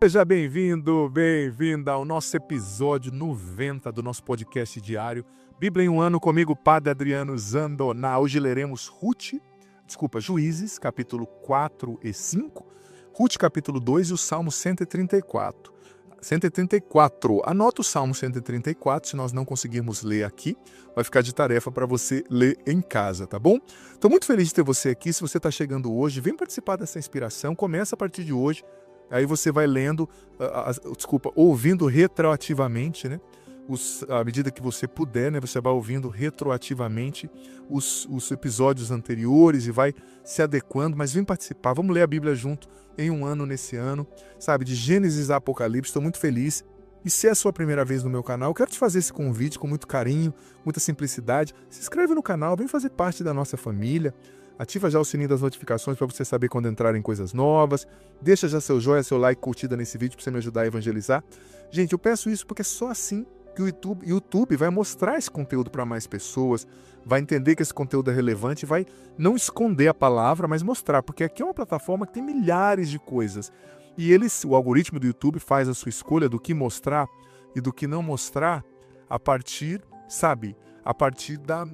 Seja bem-vindo, bem-vinda ao nosso episódio 90 do nosso podcast diário. Bíblia em um ano comigo, Padre Adriano Zandoná. Hoje leremos Juízes, capítulo 4 e 5, Ruth, capítulo 2 e o Salmo 134. 134. Anota o Salmo 134, se nós não conseguirmos ler aqui, vai ficar de tarefa para você ler em casa, tá bom? Estou muito feliz de ter você aqui. Se você está chegando hoje, vem participar dessa inspiração, começa a partir de hoje. Aí você vai lendo, ouvindo retroativamente, né? À medida que você puder, né? Você vai ouvindo retroativamente os episódios anteriores e vai se adequando, mas vem participar. Vamos ler a Bíblia junto em um ano, nesse ano, sabe? De Gênesis a Apocalipse. Estou muito feliz. E se é a sua primeira vez no meu canal, eu quero te fazer esse convite com muito carinho, muita simplicidade. Se inscreve no canal, vem fazer parte da nossa família. Ativa já o sininho das notificações para você saber quando entrarem coisas novas. Deixa já seu joinha, seu like, curtida nesse vídeo para você me ajudar a evangelizar. Gente, eu peço isso porque é só assim que o YouTube vai mostrar esse conteúdo para mais pessoas, vai entender que esse conteúdo é relevante, vai não esconder a palavra, mas mostrar, porque aqui é uma plataforma que tem milhares de coisas. E o algoritmo do YouTube faz a sua escolha do que mostrar e do que não mostrar a partir da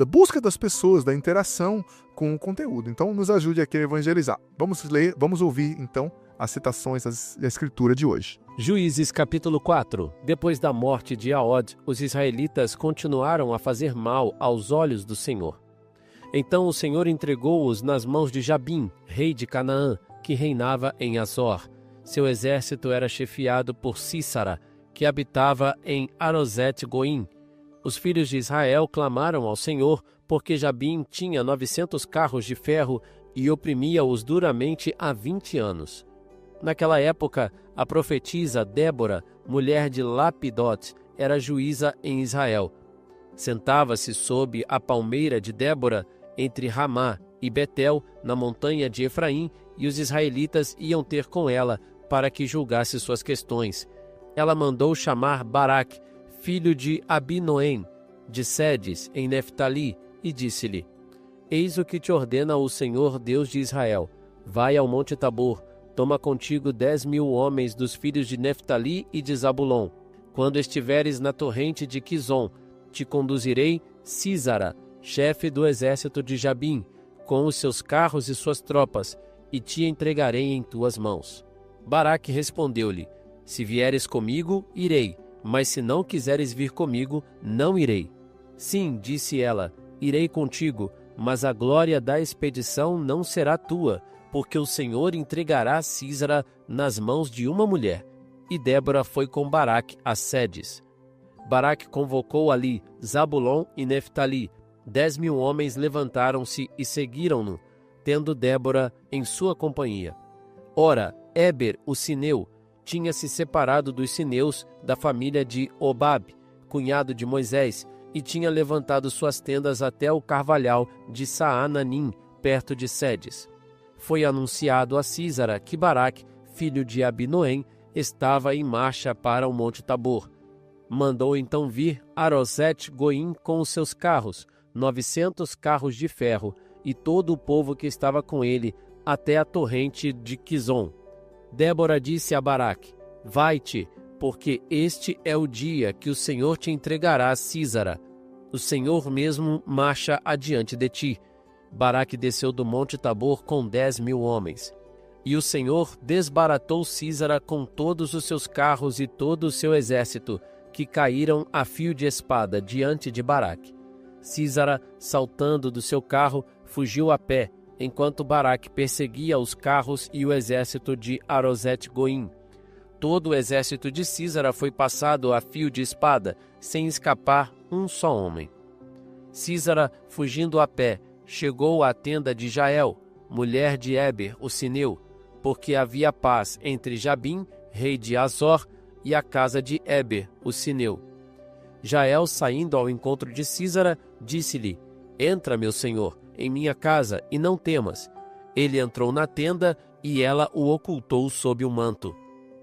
busca das pessoas, da interação com o conteúdo. Então, nos ajude aqui a evangelizar. Vamos ouvir, então, as citações da Escritura de hoje. Juízes capítulo 4. Depois da morte de Aod, os israelitas continuaram a fazer mal aos olhos do Senhor. Então o Senhor entregou-os nas mãos de Jabim, rei de Canaã, que reinava em Azor. Seu exército era chefiado por Sísara, que habitava em Arosete-Goim. Os filhos de Israel clamaram ao Senhor, porque Jabim tinha 900 carros de ferro e oprimia-os duramente há 20 anos. Naquela época, a profetisa Débora, mulher de Lapidote, era juíza em Israel. Sentava-se sob a palmeira de Débora, entre Ramá e Betel, na montanha de Efraim, e os israelitas iam ter com ela para que julgasse suas questões. Ela mandou chamar Baraque, filho de Abinoém, de Sedes, em Neftali, e disse-lhe: Eis o que te ordena o Senhor Deus de Israel. Vai ao monte Tabor, toma contigo 10.000 homens dos filhos de Neftali e de Zabulon. Quando estiveres na torrente de Quizon, te conduzirei Sísara, chefe do exército de Jabim, com os seus carros e suas tropas, e te entregarei em tuas mãos. Baraque respondeu-lhe: Se vieres comigo, irei, mas se não quiseres vir comigo, não irei. Sim, disse ela, irei contigo, mas a glória da expedição não será tua, porque o Senhor entregará Sísara nas mãos de uma mulher. E Débora foi com Baraque a Sedes. Baraque convocou ali Zabulon e Neftali. 10.000 homens levantaram-se e seguiram-no, tendo Débora em sua companhia. Ora, Éber, o sineu, tinha se separado dos sineus da família de Obabe, cunhado de Moisés, e tinha levantado suas tendas até o carvalhal de Saananim, perto de Sedes. Foi anunciado a Sísara que Baraque, filho de Abinoém, estava em marcha para o monte Tabor. Mandou então vir Arosete-Goim com os seus carros, 900 carros de ferro, e todo o povo que estava com ele, até a torrente de Quizon. Débora disse a Baraque: Vai-te, porque este é o dia que o Senhor te entregará a Sísara. O Senhor mesmo marcha adiante de ti. Baraque desceu do monte Tabor com 10.000 homens. E o Senhor desbaratou Sísara com todos os seus carros e todo o seu exército, que caíram a fio de espada diante de Baraque. Sísara, saltando do seu carro, fugiu a pé, enquanto Baraque perseguia os carros e o exército de Arosete-Goim. Todo o exército de Sísara foi passado a fio de espada, sem escapar um só homem. Sísara, fugindo a pé, chegou à tenda de Jael, mulher de Éber, o sineu, porque havia paz entre Jabim, rei de Azor, e a casa de Éber, o sineu. Jael, saindo ao encontro de Sísara, disse-lhe: Entra, meu senhor, em minha casa, e não temas. Ele entrou na tenda, e ela o ocultou sob o manto.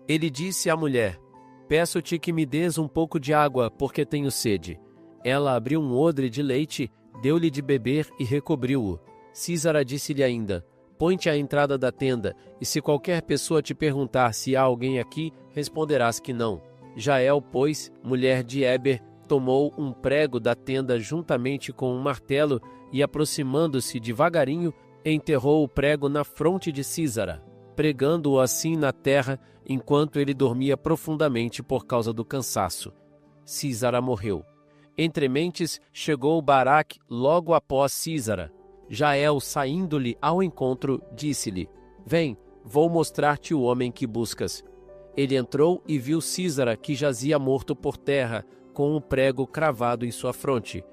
Ele disse à mulher: Peço-te que me des um pouco de água, porque tenho sede. Ela abriu um odre de leite, deu-lhe de beber e recobriu-o. Sísara disse-lhe ainda: põe-te à entrada da tenda, e se qualquer pessoa te perguntar se há alguém aqui, responderás que não. Jael, pois, mulher de Heber, tomou um prego da tenda juntamente com um martelo e, aproximando-se devagarinho, enterrou o prego na fronte de Sísara, pregando-o assim na terra, enquanto ele dormia profundamente por causa do cansaço. Sísara morreu. Entre mentes chegou Baraque logo após Sísara. Jael, saindo-lhe ao encontro, disse-lhe: Vem, vou mostrar-te o homem que buscas. Ele entrou e viu Sísara, que jazia morto por terra, com um prego cravado em sua fronte.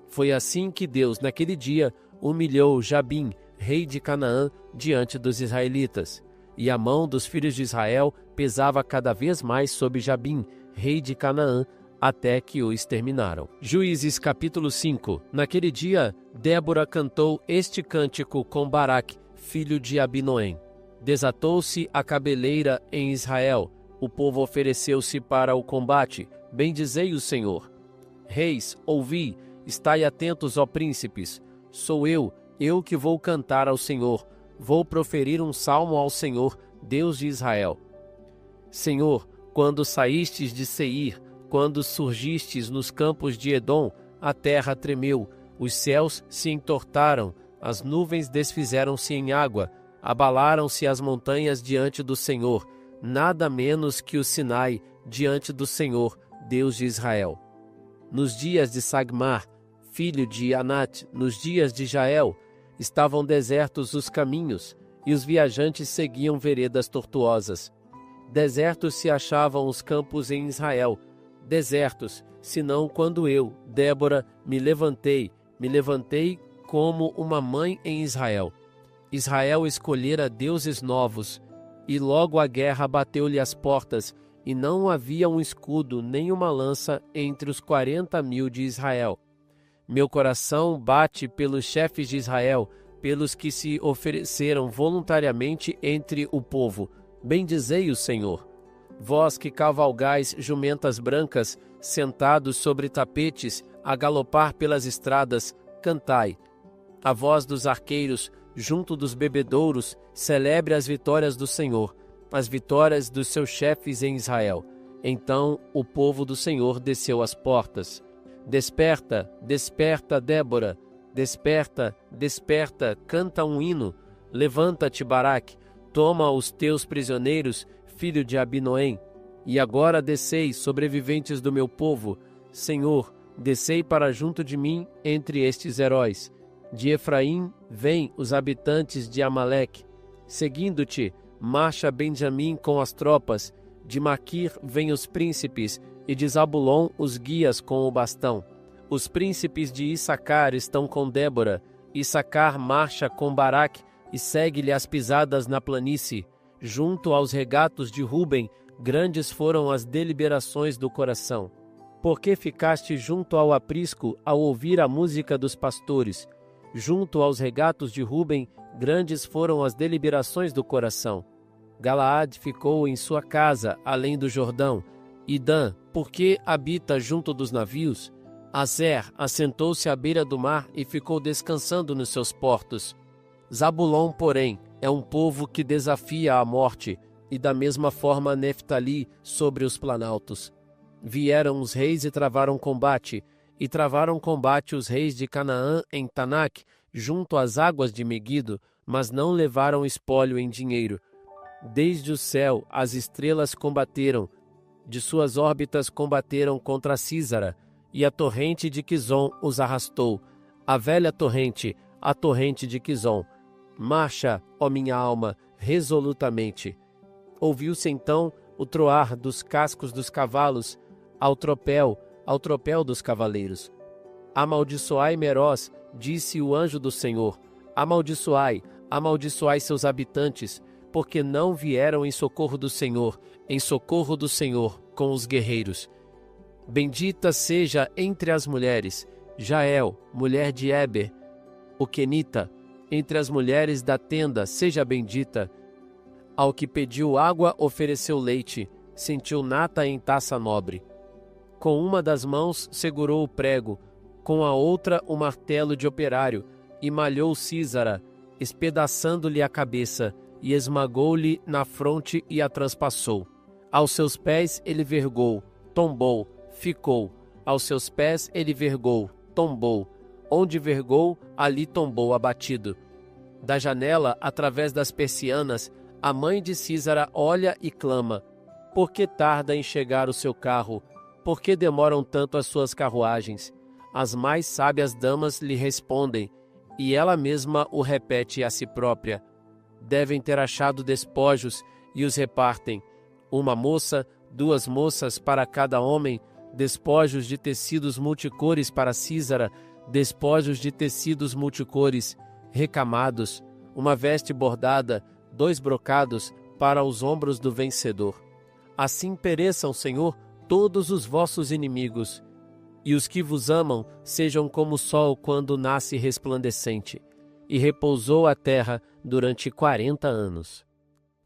Foi assim que Deus, naquele dia, humilhou Jabim, rei de Canaã, diante dos israelitas. E a mão dos filhos de Israel pesava cada vez mais sobre Jabim, rei de Canaã, até que o exterminaram. Juízes capítulo 5. Naquele dia, Débora cantou este cântico com Baraque, filho de Abinoém. Desatou-se a cabeleira em Israel, o povo ofereceu-se para o combate. Bendizei o Senhor. Reis, ouvi, estai atentos, ó príncipes. Sou eu que vou cantar ao Senhor. Vou proferir um salmo ao Senhor, Deus de Israel. Senhor, quando saístes de Seir, quando surgistes nos campos de Edom, a terra tremeu, os céus se entortaram, as nuvens desfizeram-se em água, abalaram-se as montanhas diante do Senhor, nada menos que o Sinai diante do Senhor, Deus de Israel. Nos dias de Sagmar, filho de Anate, nos dias de Jael, estavam desertos os caminhos, e os viajantes seguiam veredas tortuosas. Desertos se achavam os campos em Israel, desertos, senão quando eu, Débora, me levantei como uma mãe em Israel. Israel escolhera deuses novos, e logo a guerra bateu-lhe as portas, e não havia um escudo nem uma lança entre os 40.000 de Israel. Meu coração bate pelos chefes de Israel, pelos que se ofereceram voluntariamente entre o povo. Bendizei o Senhor. Vós que cavalgais jumentas brancas, sentados sobre tapetes, a galopar pelas estradas, cantai. A voz dos arqueiros, junto dos bebedouros, celebre as vitórias do Senhor, as vitórias dos seus chefes em Israel. Então o povo do Senhor desceu às portas. Desperta, desperta, Débora, desperta, desperta, canta um hino. Levanta-te, Baraque, toma os teus prisioneiros, filho de Abinoém. E agora descei, sobreviventes do meu povo. Senhor, descei para junto de mim entre estes heróis. De Efraim, vêm os habitantes de Amaleque. Seguindo-te, marcha Benjamim com as tropas. De Maquir vêm os príncipes, e de Zabulon os guias com o bastão. Os príncipes de Issacar estão com Débora. Issacar marcha com Baraque e segue-lhe as pisadas na planície. Junto aos regatos de Ruben, grandes foram as deliberações do coração. Porque ficaste junto ao aprisco ao ouvir a música dos pastores? Junto aos regatos de Ruben, grandes foram as deliberações do coração. Galaade ficou em sua casa, além do Jordão. E Dan, porque habita junto dos navios? Azer assentou-se à beira do mar e ficou descansando nos seus portos. Zabulon, porém, é um povo que desafia a morte, e da mesma forma Neftali sobre os planaltos. Vieram os reis e travaram combate os reis de Canaã em Tanak, junto às águas de Meguido, mas não levaram espólio em dinheiro. Desde o céu as estrelas combateram, de suas órbitas combateram contra Sísara, e a torrente de Quizon os arrastou, a velha torrente, a torrente de Quizon. Marcha, ó minha alma, resolutamente. Ouviu-se então o troar dos cascos dos cavalos, ao tropel dos cavaleiros. Amaldiçoai Meroz, disse o anjo do Senhor. Amaldiçoai, amaldiçoai seus habitantes, porque não vieram em socorro do Senhor com os guerreiros. Bendita seja entre as mulheres, Jael, mulher de Heber, o Quenita, entre as mulheres da tenda, seja bendita. Ao que pediu água, ofereceu leite, sentiu nata em taça nobre. Com uma das mãos segurou o prego, com a outra o martelo de operário, e malhou Sísara, espedaçando-lhe a cabeça, e esmagou-lhe na fronte e a transpassou. Aos seus pés ele vergou, tombou, ficou. Aos seus pés ele vergou, tombou. Onde vergou, ali tombou abatido. Da janela, através das persianas, a mãe de Sísara olha e clama: por que tarda em chegar o seu carro? Por que demoram tanto as suas carruagens? As mais sábias damas lhe respondem, e ela mesma o repete a si própria. Devem ter achado despojos e os repartem. Uma moça, 2 moças para cada homem, despojos de tecidos multicores para Sísara, despojos de tecidos multicores, recamados, uma veste bordada, 2 brocados para os ombros do vencedor. Assim pereçam, Senhor, todos os vossos inimigos, e os que vos amam sejam como o sol quando nasce resplandecente. E repousou a terra durante 40 anos.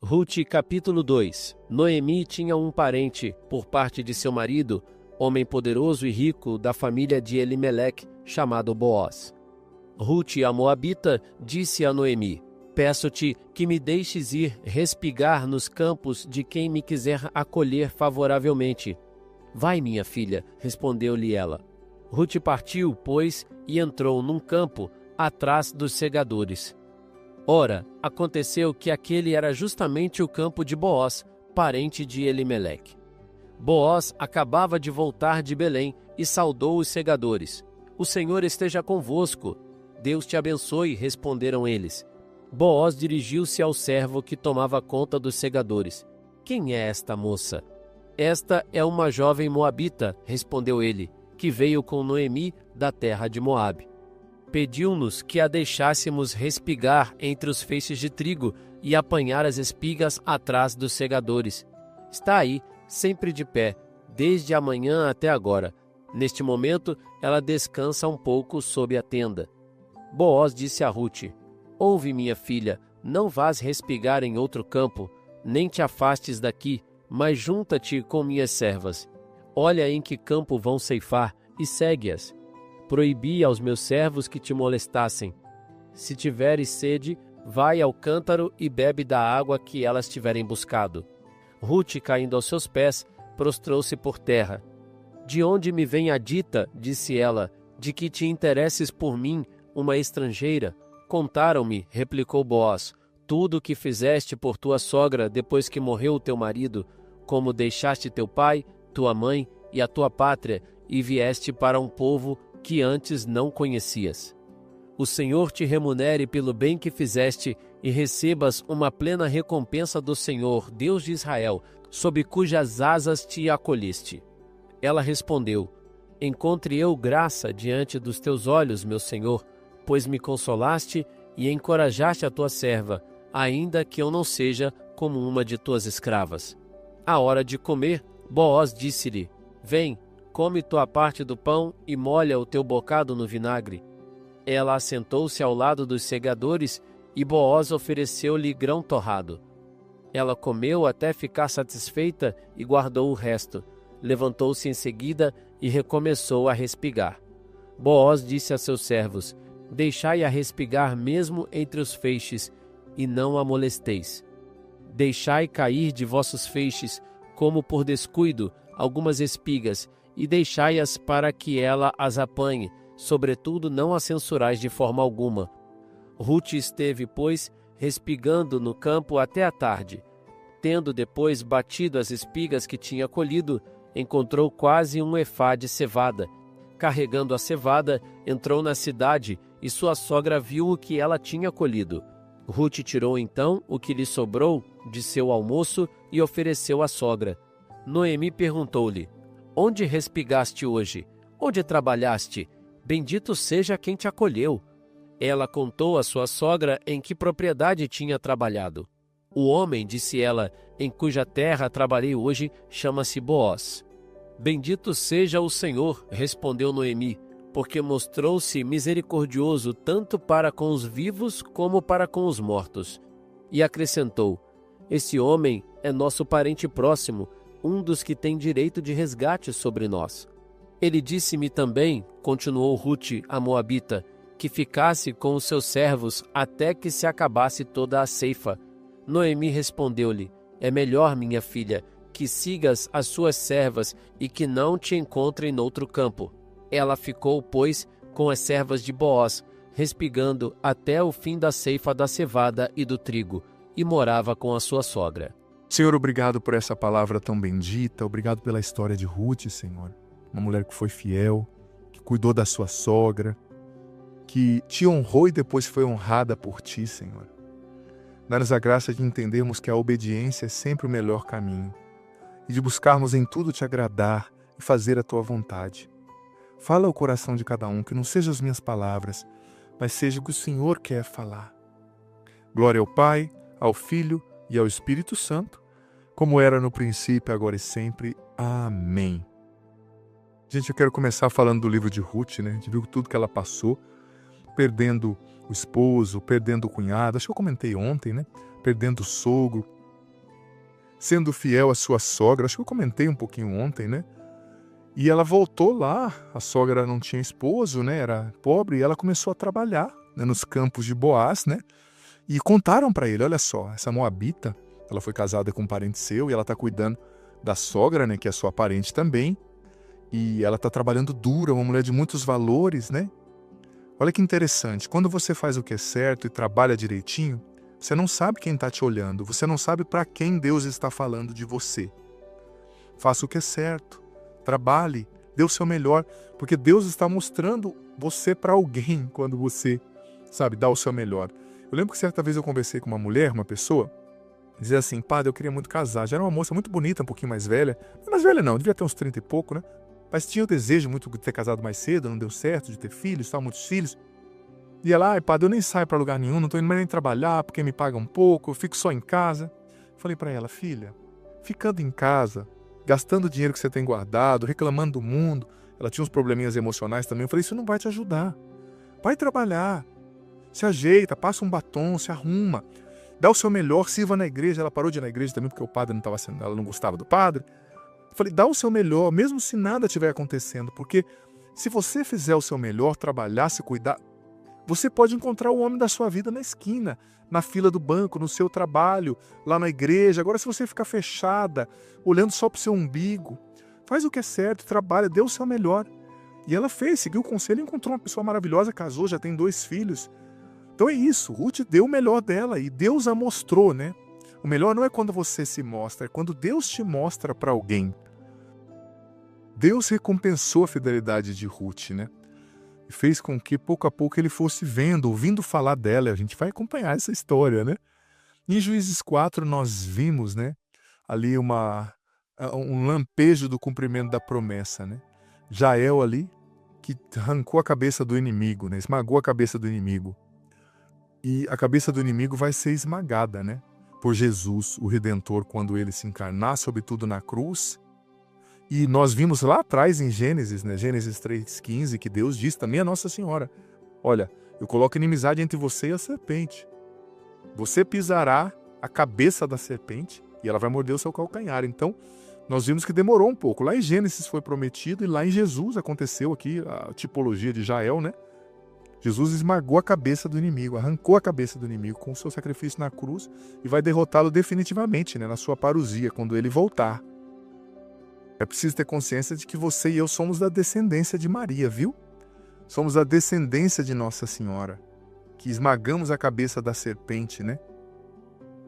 Rute capítulo 2. Noemi tinha um parente, por parte de seu marido, homem poderoso e rico da família de Elimeleque, chamado Boaz. Rute, a moabita, disse a Noemi: peço-te que me deixes ir respigar nos campos de quem me quiser acolher favoravelmente. Vai, minha filha, respondeu-lhe ela. Rute partiu, pois, e entrou num campo, atrás dos segadores. Ora, aconteceu que aquele era justamente o campo de Boaz, parente de Elimeleque. Boaz acabava de voltar de Belém e saudou os segadores. O Senhor esteja convosco. Deus te abençoe, responderam eles. Boaz dirigiu-se ao servo que tomava conta dos segadores. Quem é esta moça? Esta é uma jovem moabita, respondeu ele, que veio com Noemi da terra de Moabe. Pediu-nos que a deixássemos respigar entre os feixes de trigo e apanhar as espigas atrás dos segadores. Está aí, sempre de pé, desde a manhã até agora. Neste momento, ela descansa um pouco sob a tenda. Boaz disse a Rute: ouve, minha filha, não vás respigar em outro campo, nem te afastes daqui, mas junta-te com minhas servas. Olha em que campo vão ceifar e segue-as. Proibi aos meus servos que te molestassem. Se tiveres sede, vai ao cântaro e bebe da água que elas tiverem buscado. Rute, caindo aos seus pés, prostrou-se por terra. De onde me vem a dita, disse ela, de que te interesses por mim, uma estrangeira? Contaram-me, replicou Boaz, tudo o que fizeste por tua sogra depois que morreu o teu marido, como deixaste teu pai, tua mãe e a tua pátria, e vieste para um povo que antes não conhecias. O Senhor te remunere pelo bem que fizeste e recebas uma plena recompensa do Senhor, Deus de Israel, sob cujas asas te acolheste. Ela respondeu: encontre eu graça diante dos teus olhos, meu Senhor, pois me consolaste e encorajaste a tua serva, ainda que eu não seja como uma de tuas escravas. À hora de comer, Boaz disse-lhe: vem, come tua parte do pão e molha o teu bocado no vinagre. Ela assentou-se ao lado dos segadores e Boaz ofereceu-lhe grão torrado. Ela comeu até ficar satisfeita e guardou o resto. Levantou-se em seguida e recomeçou a respigar. Boaz disse a seus servos: deixai-a respigar mesmo entre os feixes, e não a molesteis. Deixai cair de vossos feixes, como por descuido, algumas espigas, e deixai-as para que ela as apanhe, sobretudo não a censurais de forma alguma. Rute esteve, pois, respigando no campo até a tarde. Tendo depois batido as espigas que tinha colhido, encontrou quase um efá de cevada. Carregando a cevada, entrou na cidade, e sua sogra viu o que ela tinha colhido. Rute tirou então o que lhe sobrou de seu almoço e ofereceu à sogra. Noemi perguntou-lhe: onde respigaste hoje? Onde trabalhaste? Bendito seja quem te acolheu. Ela contou à sua sogra em que propriedade tinha trabalhado. O homem, disse ela, em cuja terra trabalhei hoje, chama-se Boaz. Bendito seja o Senhor, respondeu Noemi, porque mostrou-se misericordioso tanto para com os vivos como para com os mortos. E acrescentou: esse homem é nosso parente próximo, um dos que tem direito de resgate sobre nós. Ele disse-me também, continuou Rute, a moabita, que ficasse com os seus servos até que se acabasse toda a ceifa. Noemi respondeu-lhe: é melhor, minha filha, que sigas as suas servas e que não te encontrem noutro campo. Ela ficou, pois, com as servas de Boaz, respigando até o fim da ceifa da cevada e do trigo, e morava com a sua sogra. Senhor, obrigado por essa palavra tão bendita, obrigado pela história de Ruth, Senhor. Uma mulher que foi fiel, que cuidou da sua sogra, que te honrou e depois foi honrada por ti, Senhor. Dá-nos a graça de entendermos que a obediência é sempre o melhor caminho e de buscarmos em tudo te agradar e fazer a tua vontade. Fala ao coração de cada um, que não sejam as minhas palavras, mas seja o que o Senhor quer falar. Glória ao Pai, ao Filho e ao Espírito Santo, como era no princípio, agora e sempre. Amém. Gente, eu quero começar falando do livro de Ruth, né? A gente viu tudo que ela passou, perdendo o esposo, perdendo o cunhado, acho que eu comentei ontem, né? Perdendo o sogro, sendo fiel à sua sogra, acho que eu comentei um pouquinho ontem, né? E ela voltou lá, a sogra não tinha esposo, né? Era pobre, e ela começou a trabalhar, né? Nos campos de Boaz, né? E contaram para ele, olha só, essa moabita, ela foi casada com um parente seu e ela está cuidando da sogra, né? Que é sua parente também. E ela está trabalhando dura, uma mulher de muitos valores, né? Olha que interessante, quando você faz o que é certo e trabalha direitinho, você não sabe quem está te olhando, você não sabe para quem Deus está falando de você. Faça o que é certo, trabalhe, dê o seu melhor, porque Deus está mostrando você para alguém quando você, dá o seu melhor. Eu lembro que certa vez eu conversei com uma mulher, uma pessoa, dizia assim: padre, eu queria muito casar. Já era uma moça muito bonita, um pouquinho mais velha. Não mais velha não, devia ter uns 30 e pouco, né? Mas tinha o desejo muito de ter casado mais cedo, não deu certo, de ter filhos, muitos filhos. E ela: ai, padre, eu nem saio para lugar nenhum, não estou indo mais nem trabalhar, porque me pagam um pouco, eu fico só em casa. Falei para ela: filha, ficando em casa, gastando o dinheiro que você tem guardado, reclamando do mundo. Ela tinha uns probleminhas emocionais também. Eu falei: isso não vai te ajudar. Vai trabalhar, se ajeita, passa um batom, se arruma, dá o seu melhor, sirva na igreja. Ela parou de ir na igreja também porque o padre não estava sendo, ela não gostava do padre. Eu falei: dá o seu melhor, mesmo se nada estiver acontecendo, porque se você fizer o seu melhor, trabalhar, se cuidar, você pode encontrar o homem da sua vida na esquina, na fila do banco, no seu trabalho, lá na igreja. Agora, se você ficar fechada, olhando só para o seu umbigo, faz o que é certo, trabalha, dê o seu melhor. E ela fez, seguiu o conselho, encontrou uma pessoa maravilhosa, casou, já tem 2 filhos. Então é isso, Ruth deu o melhor dela e Deus a mostrou, né? O melhor não é quando você se mostra, é quando Deus te mostra para alguém. Deus recompensou a fidelidade de Ruth, né? E fez com que pouco a pouco ele fosse vendo, ouvindo falar dela. A gente vai acompanhar essa história, né? Em Juízes 4 nós vimos, né? Ali um lampejo do cumprimento da promessa, né? Jael ali, que arrancou a cabeça do inimigo, né? Esmagou a cabeça do inimigo. E a cabeça do inimigo vai ser esmagada, né? Por Jesus, o Redentor, quando ele se encarnar, sobretudo na cruz. E nós vimos lá atrás em Gênesis, né? Gênesis 3,15, que Deus diz também a Nossa Senhora: olha, eu coloco inimizade entre você e a serpente. Você pisará a cabeça da serpente e ela vai morder o seu calcanhar. Então, nós vimos que demorou um pouco. Lá em Gênesis foi prometido e lá em Jesus aconteceu aqui a tipologia de Jael, né? Jesus esmagou a cabeça do inimigo, arrancou a cabeça do inimigo com o seu sacrifício na cruz e vai derrotá-lo definitivamente, né, na sua parousia, quando ele voltar. É preciso ter consciência de que você e eu somos da descendência de Maria, viu? Somos a descendência de Nossa Senhora, que esmagamos a cabeça da serpente, né?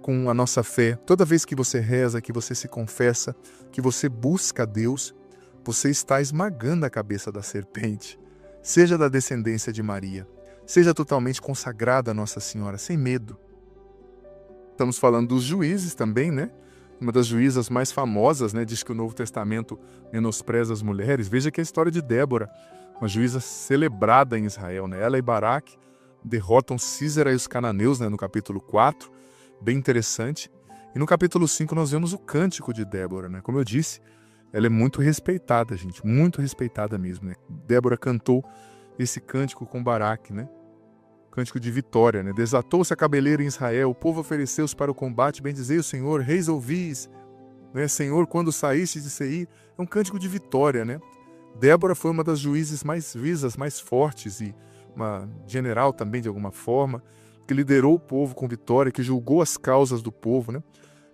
Com a nossa fé. Toda vez que você reza, que você se confessa, que você busca a Deus, você está esmagando a cabeça da serpente. Seja da descendência de Maria, seja totalmente consagrada a Nossa Senhora, sem medo. Estamos falando dos juízes também, né? Uma das juízas mais famosas, né? Diz que o Novo Testamento menospreza as mulheres. Veja que a história de Débora, uma juíza celebrada em Israel, né? Ela e Baraque derrotam Sísera e os cananeus, né? No capítulo 4, bem interessante. E no capítulo 5 nós vemos o cântico de Débora, né? Como eu disse, ela é muito respeitada, gente, muito respeitada mesmo, né? Débora cantou esse cântico com Baraque, né? Cântico de vitória, né? Desatou-se a cabeleira em Israel, o povo ofereceu-se para o combate, bendizei o Senhor, reis ouvis, né? Senhor, quando saíste de Seir, é um cântico de vitória, né? Débora foi uma das juízes mais visas, mais fortes, e uma general também de alguma forma, que liderou o povo com vitória, que julgou as causas do povo, né?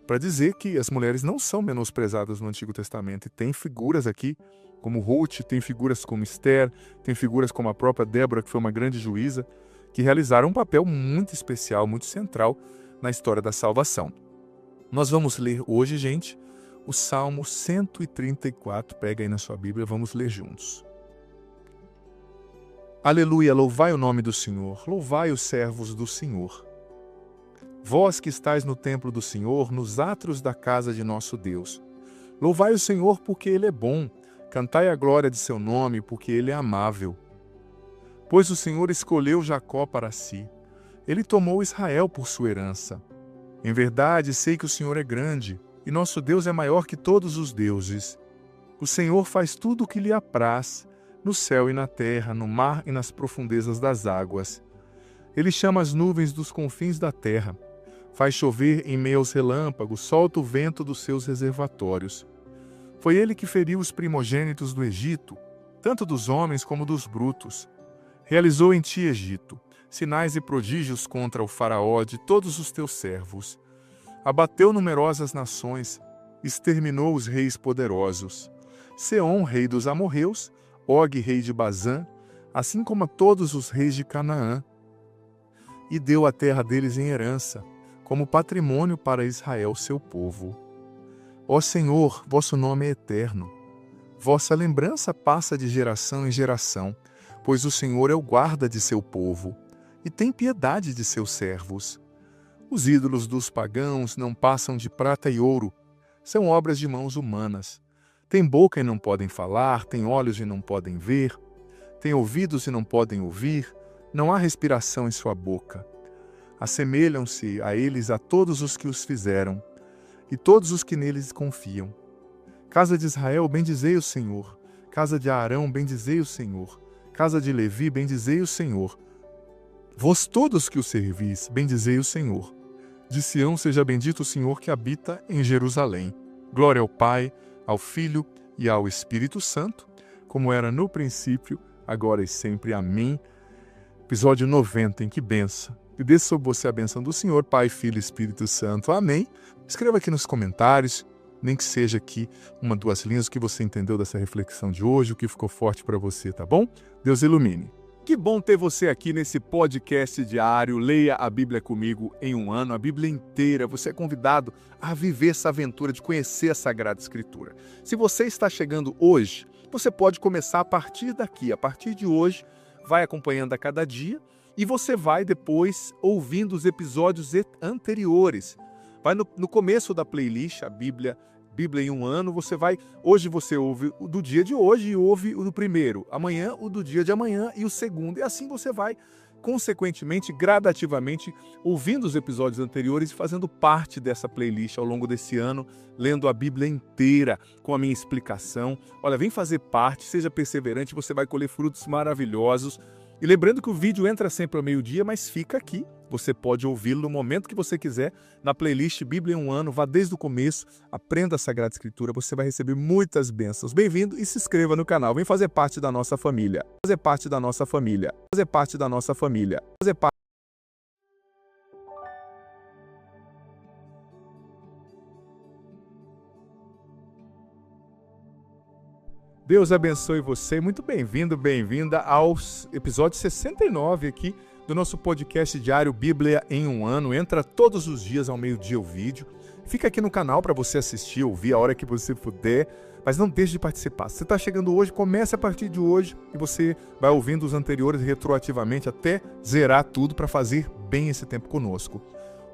Para dizer que as mulheres não são menosprezadas no Antigo Testamento. E tem figuras aqui como Ruth, tem figuras como Esther, tem figuras como a própria Débora, que foi uma grande juíza, que realizaram um papel muito especial, muito central na história da salvação. Nós vamos ler hoje, gente, o Salmo 134. Pega aí na sua Bíblia, vamos ler juntos. Aleluia, louvai o nome do Senhor, louvai os servos do Senhor. Vós que estais no templo do Senhor, nos átrios da casa de nosso Deus. Louvai o Senhor porque Ele é bom, cantai a glória de seu nome porque Ele é amável. Pois o Senhor escolheu Jacó para si, Ele tomou Israel por sua herança. Em verdade, sei que o Senhor é grande, e nosso Deus é maior que todos os deuses. O Senhor faz tudo o que lhe apraz, no céu e na terra, no mar e nas profundezas das águas. Ele chama as nuvens dos confins da terra, faz chover em meio aos relâmpagos, solta o vento dos seus reservatórios. Foi ele que feriu os primogênitos do Egito, tanto dos homens como dos brutos. Realizou em ti, Egito, sinais e prodígios contra o faraó de todos os teus servos. Abateu numerosas nações, exterminou os reis poderosos. Seom, rei dos amorreus, Og, rei de Bazã, assim como a todos os reis de Canaã. E deu a terra deles em herança, como patrimônio para Israel, seu povo. Ó Senhor, vosso nome é eterno. Vossa lembrança passa de geração em geração, pois o Senhor é o guarda de seu povo, e tem piedade de seus servos. Os ídolos dos pagãos não passam de prata e ouro, são obras de mãos humanas. Têm boca e não podem falar, têm olhos e não podem ver, têm ouvidos e não podem ouvir, não há respiração em sua boca. Assemelham-se a eles a todos os que os fizeram, e todos os que neles confiam. Casa de Israel, bendizei o Senhor. Casa de Arão, bendizei o Senhor. Casa de Levi, bendizei o Senhor. Vós todos que o servis, bendizei o Senhor. De Sião seja bendito o Senhor que habita em Jerusalém. Glória ao Pai, ao Filho e ao Espírito Santo, como era no princípio, agora e sempre. Amém. Episódio 90, em que benção. E desça sobre você a bênção do Senhor, Pai, Filho e Espírito Santo. Amém. Escreva aqui nos comentários, nem que seja aqui uma, duas linhas, o que você entendeu dessa reflexão de hoje, o que ficou forte para você, tá bom? Deus ilumine. Que bom ter você aqui nesse podcast diário. Leia a Bíblia comigo em um ano, a Bíblia inteira. Você é convidado a viver essa aventura de conhecer a Sagrada Escritura. Se você está chegando hoje, você pode começar a partir daqui. A partir de hoje, vai acompanhando a cada dia e você vai depois ouvindo os episódios anteriores. Vai no começo da playlist, a Bíblia em um ano, hoje você ouve o do dia de hoje e ouve o do primeiro, amanhã o do dia de amanhã e o segundo, e assim você vai, consequentemente, gradativamente, ouvindo os episódios anteriores e fazendo parte dessa playlist ao longo desse ano, lendo a Bíblia inteira, com a minha explicação. Olha, vem fazer parte, seja perseverante, você vai colher frutos maravilhosos. E lembrando que o vídeo entra sempre ao meio-dia, mas fica aqui. Você pode ouvi-lo no momento que você quiser, na playlist Bíblia em um ano. Vá desde o começo, aprenda a Sagrada Escritura, você vai receber muitas bênçãos. Bem-vindo e se inscreva no canal. Vem fazer parte da nossa família. Fazer parte da nossa família. Fazer parte da nossa família. Fazer parte. Deus abençoe você. Muito bem-vindo, bem-vinda ao episódio 69 aqui do nosso podcast diário Bíblia em um ano. Entra todos os dias ao meio-dia o vídeo. Fica aqui no canal para você assistir, ouvir a hora que você puder, mas não deixe de participar. Se você está chegando hoje, comece a partir de hoje e você vai ouvindo os anteriores retroativamente até zerar tudo para fazer bem esse tempo conosco.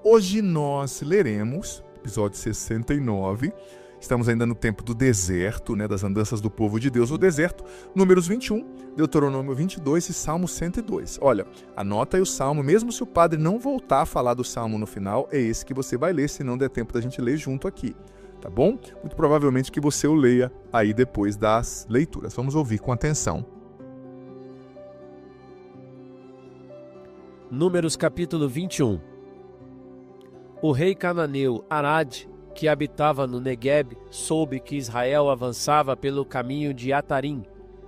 Hoje nós leremos, episódio 69, estamos ainda no tempo do deserto, das andanças do povo de Deus no deserto, Números 21, Deuteronômio 22 e Salmo 102. Olha, anota aí o Salmo, mesmo se o padre não voltar a falar do Salmo no final, é esse que você vai ler, se não der tempo da gente ler junto aqui, tá bom? Muito provavelmente que você o leia aí depois das leituras. Vamos ouvir com atenção. Números capítulo 21. O rei cananeu Arad, que habitava no Negueb, soube que Israel avançava pelo caminho de Atarim,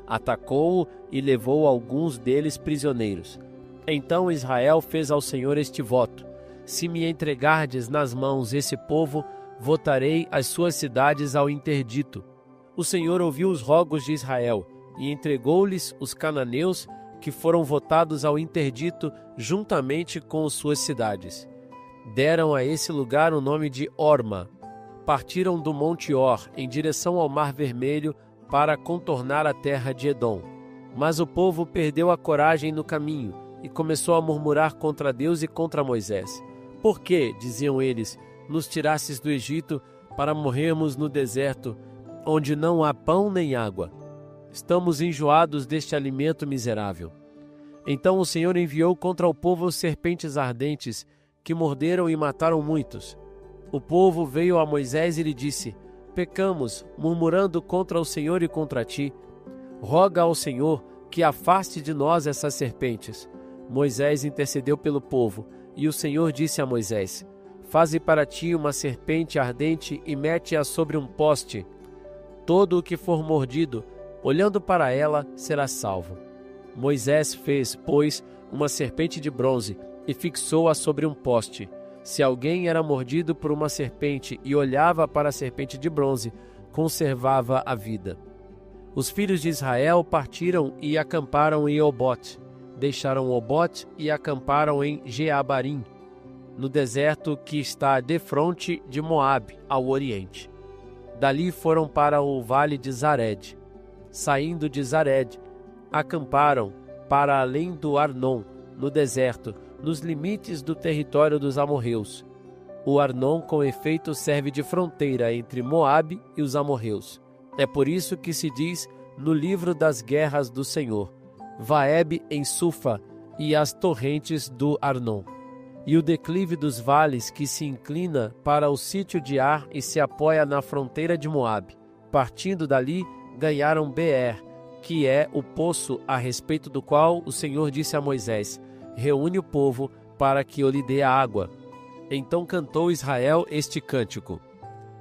atacou-o e levou alguns deles prisioneiros. Então Israel fez ao Senhor este voto: se me entregardes nas mãos esse povo, votarei as suas cidades ao interdito. O Senhor ouviu os rogos de Israel e entregou-lhes os cananeus, que foram votados ao interdito juntamente com suas cidades. Deram a esse lugar o nome de Horma. Partiram do Monte Or em direção ao Mar Vermelho para contornar a terra de Edom. Mas o povo perdeu a coragem no caminho e começou a murmurar contra Deus e contra Moisés. Por que, diziam eles, nos tirastes do Egito para morrermos no deserto, onde não há pão nem água? Estamos enjoados deste alimento miserável. Então o Senhor enviou contra o povo serpentes ardentes, que morderam e mataram muitos. O povo veio a Moisés e lhe disse: pecamos, murmurando contra o Senhor e contra ti. Roga ao Senhor que afaste de nós essas serpentes. Moisés intercedeu pelo povo, e o Senhor disse a Moisés: faze para ti uma serpente ardente e mete-a sobre um poste. Todo o que for mordido, olhando para ela, será salvo. Moisés fez, pois, uma serpente de bronze e fixou-a sobre um poste. Se alguém era mordido por uma serpente e olhava para a serpente de bronze, conservava a vida. Os filhos de Israel partiram e acamparam em Obote. Deixaram Obote e acamparam em Jeabarim, no deserto que está defronte de Moabe, ao oriente. Dali foram para o vale de Zared. Saindo de Zared, acamparam para além do Arnon, no deserto, nos limites do território dos amorreus. O Arnon, com efeito, serve de fronteira entre Moabe e os amorreus. É por isso que se diz no livro das guerras do Senhor: Vaeb em Sufa e as torrentes do Arnon. E o declive dos vales que se inclina para o sítio de Ar e se apoia na fronteira de Moabe. Partindo dali, ganharam Beer, que é o poço a respeito do qual o Senhor disse a Moisés: reúne o povo para que eu lhe dê a água. Então cantou Israel este cântico: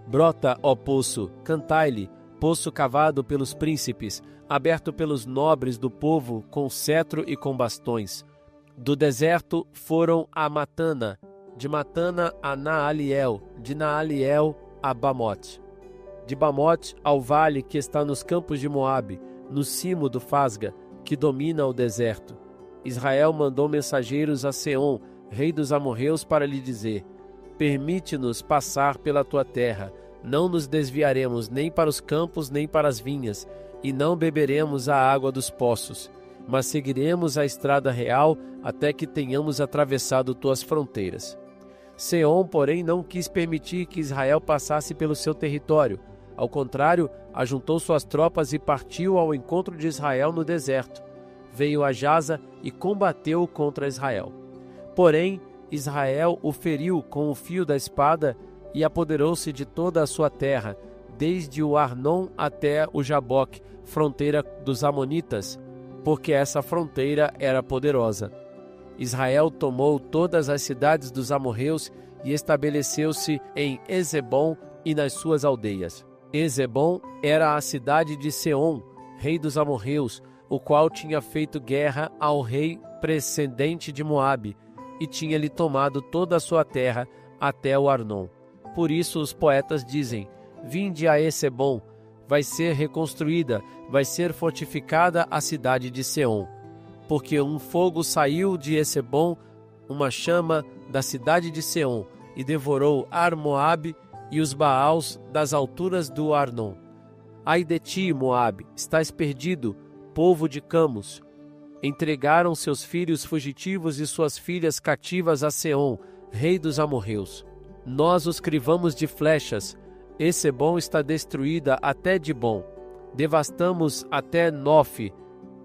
brota, ó poço, cantai-lhe, poço cavado pelos príncipes, aberto pelos nobres do povo, com cetro e com bastões. Do deserto foram a Matana, de Matana a Naaliel, de Naaliel a Bamote. De Bamote ao vale que está nos campos de Moabe, no cimo do Fasga, que domina o deserto. Israel mandou mensageiros a Seom, rei dos amorreus, para lhe dizer: permite-nos passar pela tua terra, não nos desviaremos nem para os campos nem para as vinhas, e não beberemos a água dos poços, mas seguiremos a estrada real até que tenhamos atravessado tuas fronteiras. Seom, porém, não quis permitir que Israel passasse pelo seu território. Ao contrário, ajuntou suas tropas e partiu ao encontro de Israel no deserto. Veio a Jaza e combateu contra Israel. Porém, Israel o feriu com o fio da espada e apoderou-se de toda a sua terra, desde o Arnon até o Jaboque, fronteira dos Amonitas, porque essa fronteira era poderosa. Israel tomou todas as cidades dos amorreus e estabeleceu-se em Ezebom e nas suas aldeias. Ezebom era a cidade de Seom, rei dos amorreus, o qual tinha feito guerra ao rei precedente de Moabe, e tinha-lhe tomado toda a sua terra até o Arnon. Por isso os poetas dizem: vinde a Ezebom, vai ser reconstruída, vai ser fortificada a cidade de Seom. Porque um fogo saiu de Ezebom, uma chama da cidade de Seom, e devorou Ar-Moabe e os Baals das alturas do Arnon. Ai de ti, Moabe, estás perdido, povo de Camus. Entregaram seus filhos fugitivos e suas filhas cativas a Seom, rei dos amorreus. Nós os crivamos de flechas. Ezebom está destruída até Dibom. Devastamos até Nofe.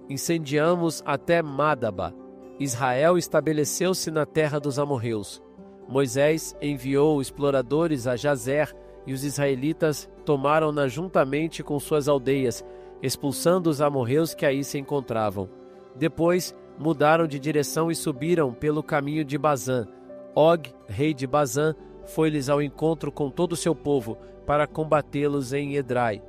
Incendiamos até Madaba. Israel estabeleceu-se na terra dos amorreus. Moisés enviou exploradores a Jazer e os israelitas tomaram-na juntamente com suas aldeias, expulsando os amorreus que aí se encontravam. Depois mudaram de direção e subiram pelo caminho de Bazã. Og, rei de Bazã, foi-lhes ao encontro com todo o seu povo para combatê-los em Edrai.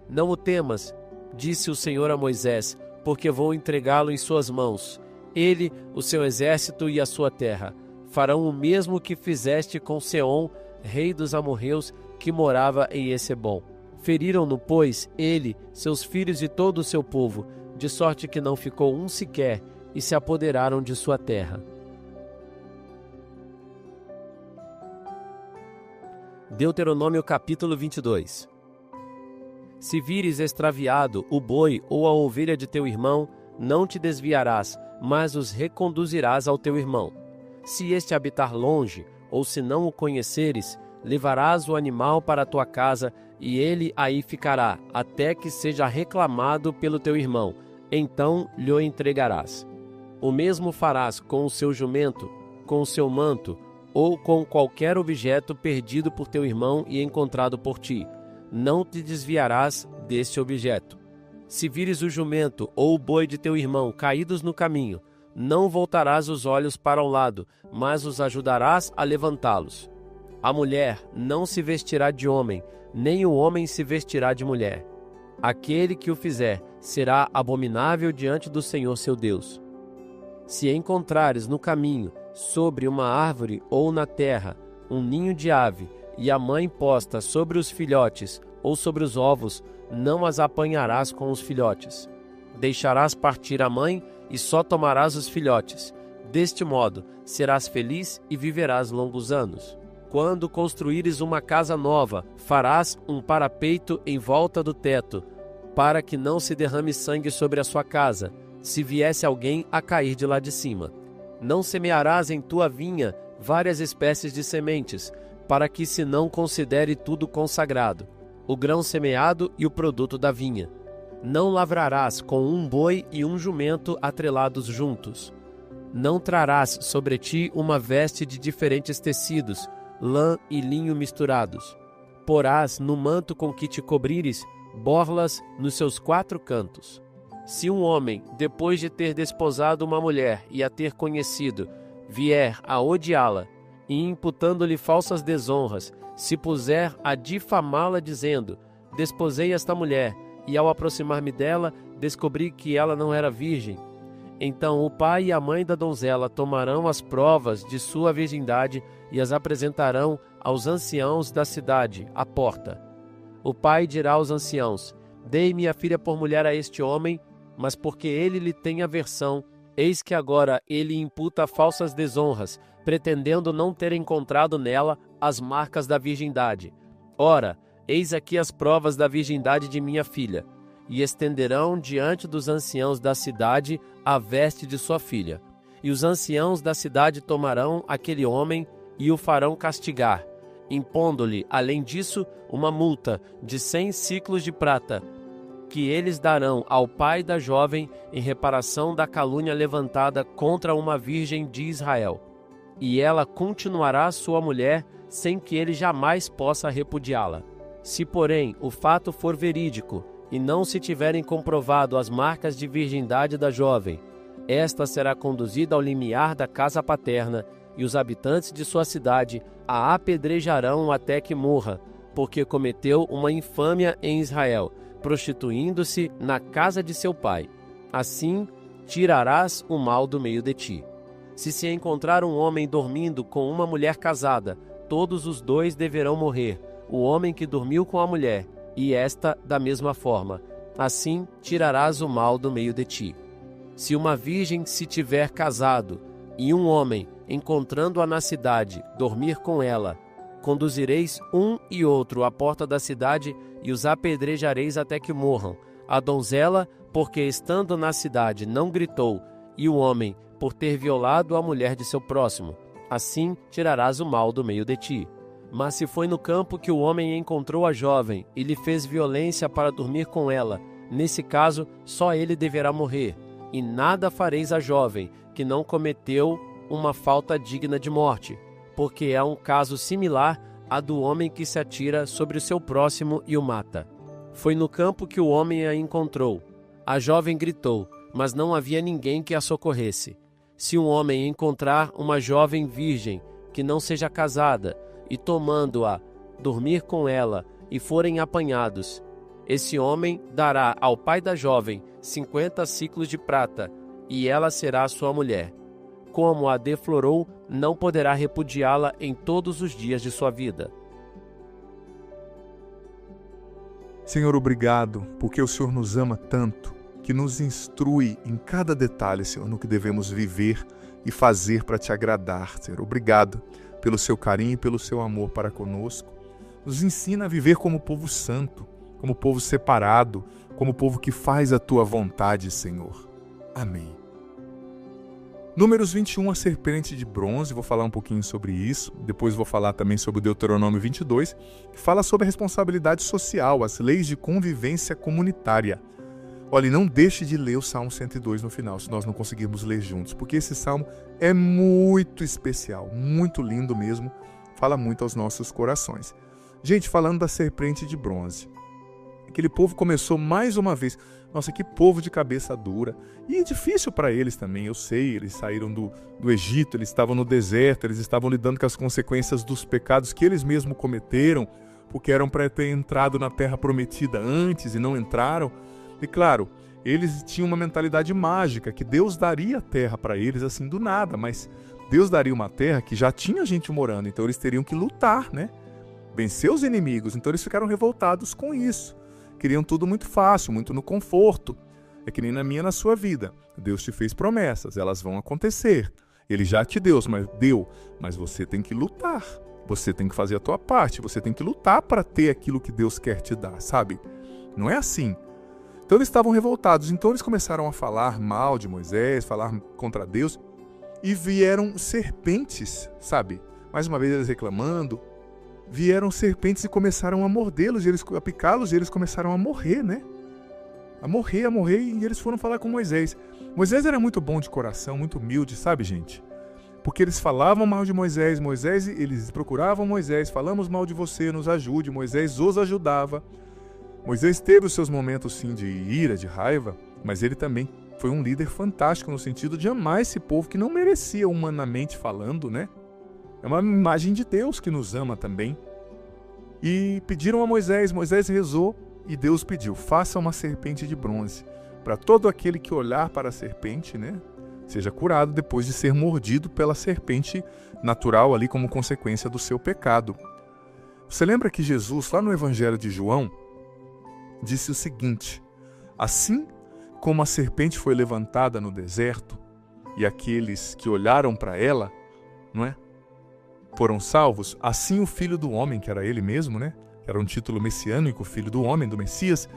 Não o temas, Disse o Senhor a Moisés: porque vou entregá-lo em suas mãos. Ele, o seu exército e a sua terra farão o mesmo que fizeste com Seom, rei dos amorreus, que morava em Hesebom. Feriram-no, pois, ele, seus filhos e todo o seu povo, de sorte que não ficou um sequer, e se apoderaram de sua terra. Deuteronômio capítulo 22. Se vires extraviado o boi ou a ovelha de teu irmão, não te desviarás, mas os reconduzirás ao teu irmão. Se este habitar longe, ou se não o conheceres, levarás o animal para a tua casa, e ele aí ficará, até que seja reclamado pelo teu irmão, então lhe o entregarás. O mesmo farás com o seu jumento, com o seu manto, ou com qualquer objeto perdido por teu irmão e encontrado por ti. Não te desviarás deste objeto. Se vires o jumento ou o boi de teu irmão caídos no caminho, não voltarás os olhos para o lado, mas os ajudarás a levantá-los. A mulher não se vestirá de homem, nem o homem se vestirá de mulher. Aquele que o fizer será abominável diante do Senhor seu Deus. Se encontrares no caminho, sobre uma árvore ou na terra, um ninho de ave, e a mãe posta sobre os filhotes ou sobre os ovos, não as apanharás com os filhotes. Deixarás partir a mãe e só tomarás os filhotes. Deste modo, serás feliz e viverás longos anos. Quando construíres uma casa nova, farás um parapeito em volta do teto, para que não se derrame sangue sobre a sua casa, se viesse alguém a cair de lá de cima. Não semearás em tua vinha várias espécies de sementes, para que se não considere tudo consagrado, o grão semeado e o produto da vinha. Não lavrarás com um boi e um jumento atrelados juntos. Não trarás sobre ti uma veste de diferentes tecidos, lã e linho misturados. Porás no manto com que te cobrires borlas nos seus 4 cantos. Se um homem, depois de ter desposado uma mulher e a ter conhecido, vier a odiá-la, e imputando-lhe falsas desonras, se puser a difamá-la dizendo: desposei esta mulher, e ao aproximar-me dela, descobri que ela não era virgem, então o pai e a mãe da donzela tomarão as provas de sua virgindade e as apresentarão aos anciãos da cidade, à porta. O pai dirá aos anciãos: dei minha filha por mulher a este homem, mas porque ele lhe tem aversão, eis que agora ele imputa falsas desonras, pretendendo não ter encontrado nela as marcas da virgindade. Ora, eis aqui as provas da virgindade de minha filha. E estenderão diante dos anciãos da cidade a veste de sua filha. E os anciãos da cidade tomarão aquele homem e o farão castigar, impondo-lhe, além disso, uma multa de 100 siclos de prata, que eles darão ao pai da jovem em reparação da calúnia levantada contra uma virgem de Israel. E ela continuará sua mulher, sem que ele jamais possa repudiá-la. Se, porém, o fato for verídico, e não se tiverem comprovado as marcas de virgindade da jovem, esta será conduzida ao limiar da casa paterna, e os habitantes de sua cidade a apedrejarão até que morra, porque cometeu uma infâmia em Israel, prostituindo-se na casa de seu pai. Assim tirarás o mal do meio de ti. Se encontrar um homem dormindo com uma mulher casada, todos os dois deverão morrer, o homem que dormiu com a mulher, e esta da mesma forma. Assim tirarás o mal do meio de ti. Se uma virgem se tiver casado, e um homem, encontrando-a na cidade, dormir com ela, conduzireis um e outro à porta da cidade e os apedrejareis até que morram. A donzela, porque estando na cidade não gritou, e o homem, por ter violado a mulher de seu próximo. Assim tirarás o mal do meio de ti. Mas se foi no campo que o homem encontrou a jovem e lhe fez violência para dormir com ela, nesse caso só ele deverá morrer, e nada fareis à jovem, que não cometeu uma falta digna de morte, porque é um caso similar a do homem que se atira sobre o seu próximo e o mata. Foi no campo que o homem a encontrou. A jovem gritou, mas não havia ninguém que a socorresse. Se um homem encontrar uma jovem virgem, que não seja casada, e tomando-a, dormir com ela, e forem apanhados, Esse homem dará ao pai da jovem 50 siclos de prata, e ela será sua mulher. Como a deflorou, não poderá repudiá-la em todos os dias de sua vida. Senhor, obrigado, porque o Senhor nos ama tanto, que nos instrui em cada detalhe, Senhor, no que devemos viver e fazer para te agradar, Senhor. Obrigado pelo seu carinho e pelo seu amor para conosco. Nos ensina a viver como povo santo, como povo separado, como povo que faz a tua vontade, Senhor. Amém. Números 21, a serpente de bronze, vou falar um pouquinho sobre isso, depois vou falar também sobre o Deuteronômio 22, que fala sobre a responsabilidade social, as leis de convivência comunitária. Olha, não deixe de ler o Salmo 102 no final, se nós não conseguirmos ler juntos, porque esse salmo é muito especial, muito lindo mesmo, fala muito aos nossos corações. Gente, falando da serpente de bronze, aquele povo começou mais uma vez, nossa, que povo de cabeça dura, e difícil para eles também, eu sei, eles saíram do Egito, eles estavam no deserto, eles estavam lidando com as consequências dos pecados que eles mesmos cometeram, porque eram para ter entrado na terra prometida antes e não entraram. E claro, eles tinham uma mentalidade mágica, que Deus daria a terra para eles assim do nada, mas Deus daria uma terra que já tinha gente morando, então eles teriam que lutar, né? Vencer os inimigos, então eles ficaram revoltados com isso. Queriam tudo muito fácil, muito no conforto. É que nem na minha, na sua vida. Deus te fez promessas, elas vão acontecer. Ele já te deu, mas você tem que lutar. Você tem que fazer a tua parte, você tem que lutar para ter aquilo que Deus quer te dar, sabe? Não é assim. Então eles estavam revoltados, então eles começaram a falar mal de Moisés, falar contra Deus, e vieram serpentes, sabe? Mais uma vez eles reclamando, vieram serpentes e começaram a mordê-los, a picá-los, e eles começaram a morrer, né? A morrer, e eles foram falar com Moisés. Moisés era muito bom de coração, muito humilde, sabe, gente? Porque eles falavam mal de Moisés, eles procuravam Moisés, falamos mal de você, nos ajude, Moisés os ajudava. Moisés teve os seus momentos, sim, de ira, de raiva, mas ele também foi um líder fantástico no sentido de amar esse povo que não merecia, humanamente falando, né? É uma imagem de Deus que nos ama também. E pediram a Moisés, Moisés rezou e Deus pediu, faça uma serpente de bronze, para todo aquele que olhar para a serpente, né, seja curado depois de ser mordido pela serpente natural ali como consequência do seu pecado. Você lembra que Jesus, lá no Evangelho de João, disse o seguinte: assim como a serpente foi levantada no deserto e aqueles que olharam para ela, não é, foram salvos, assim o Filho do Homem, que era ele mesmo, né, que era um título messiânico, Filho do Homem, do Messias,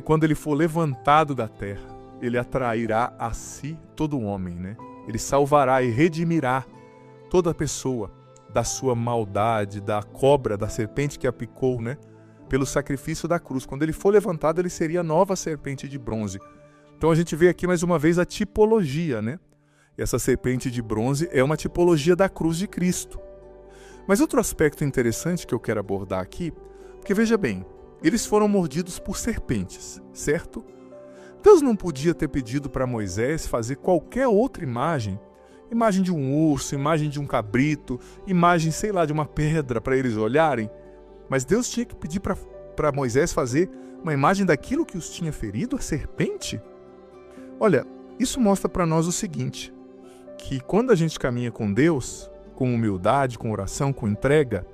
quando ele for levantado da terra, ele atrairá a si todo homem, né? Ele salvará e redimirá toda pessoa da sua maldade, da cobra, da serpente que a picou, né? Pelo sacrifício da cruz. Quando ele for levantado, ele seria a nova serpente de bronze. Então a gente vê aqui mais uma vez a tipologia, né? Essa serpente de bronze é uma tipologia da cruz de Cristo. Mas outro aspecto interessante que eu quero abordar aqui, porque veja bem, eles foram mordidos por serpentes, certo? Deus não podia ter pedido para Moisés fazer qualquer outra imagem de um urso, imagem de um cabrito, imagem, sei lá, de uma pedra para eles olharem. Mas Deus tinha que pedir para Moisés fazer uma imagem daquilo que os tinha ferido, a serpente? Olha, isso mostra para nós o seguinte, que quando a gente caminha com Deus, com humildade, com oração, com entrega,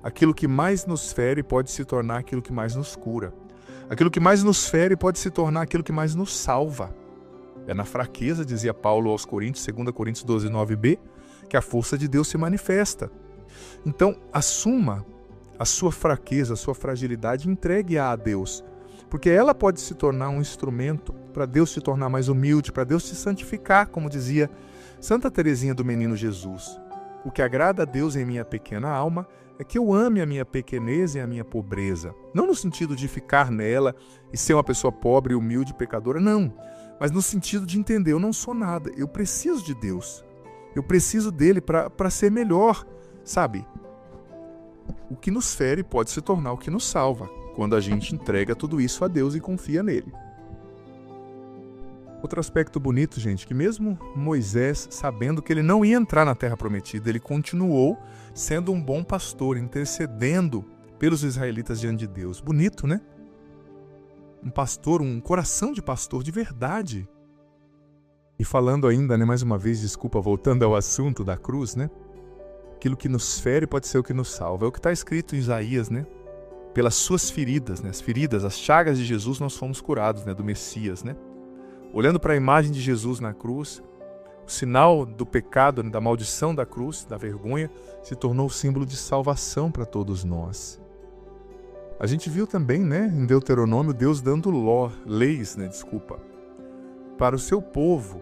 aquilo que mais nos fere pode se tornar aquilo que mais nos cura. Aquilo que mais nos fere pode se tornar aquilo que mais nos salva. É na fraqueza, dizia Paulo aos Coríntios, 2 Coríntios 12, 9b, que a força de Deus se manifesta. Então, assuma a sua fraqueza, a sua fragilidade, entregue-a a Deus. Porque ela pode se tornar um instrumento para Deus te tornar mais humilde, para Deus te santificar, como dizia Santa Teresinha do Menino Jesus. O que agrada a Deus em minha pequena alma é que eu ame a minha pequenez e a minha pobreza. Não no sentido de ficar nela e ser uma pessoa pobre, humilde, pecadora, não. Mas no sentido de entender, eu não sou nada, eu preciso de Deus. Eu preciso dele para ser melhor, sabe? O que nos fere pode se tornar o que nos salva, quando a gente entrega tudo isso a Deus e confia nele. Outro aspecto bonito, gente, que mesmo Moisés, sabendo que ele não ia entrar na Terra Prometida, ele continuou sendo um bom pastor, intercedendo pelos israelitas diante de Deus. Bonito, né? um pastor, um coração de pastor de verdade. E falando ainda, né, mais uma vez, desculpa, voltando ao assunto da cruz, né? Aquilo que nos fere pode ser o que nos salva. É o que está escrito em Isaías, né? Pelas suas feridas, né? As feridas, as chagas de Jesus, nós fomos curados, né? Do Messias, né? Olhando para a imagem de Jesus na cruz, o sinal do pecado, né? Da maldição da cruz, da vergonha, se tornou o símbolo de salvação para todos nós. A gente viu também, né? Em Deuteronômio, Deus dando leis, né? Para o seu povo,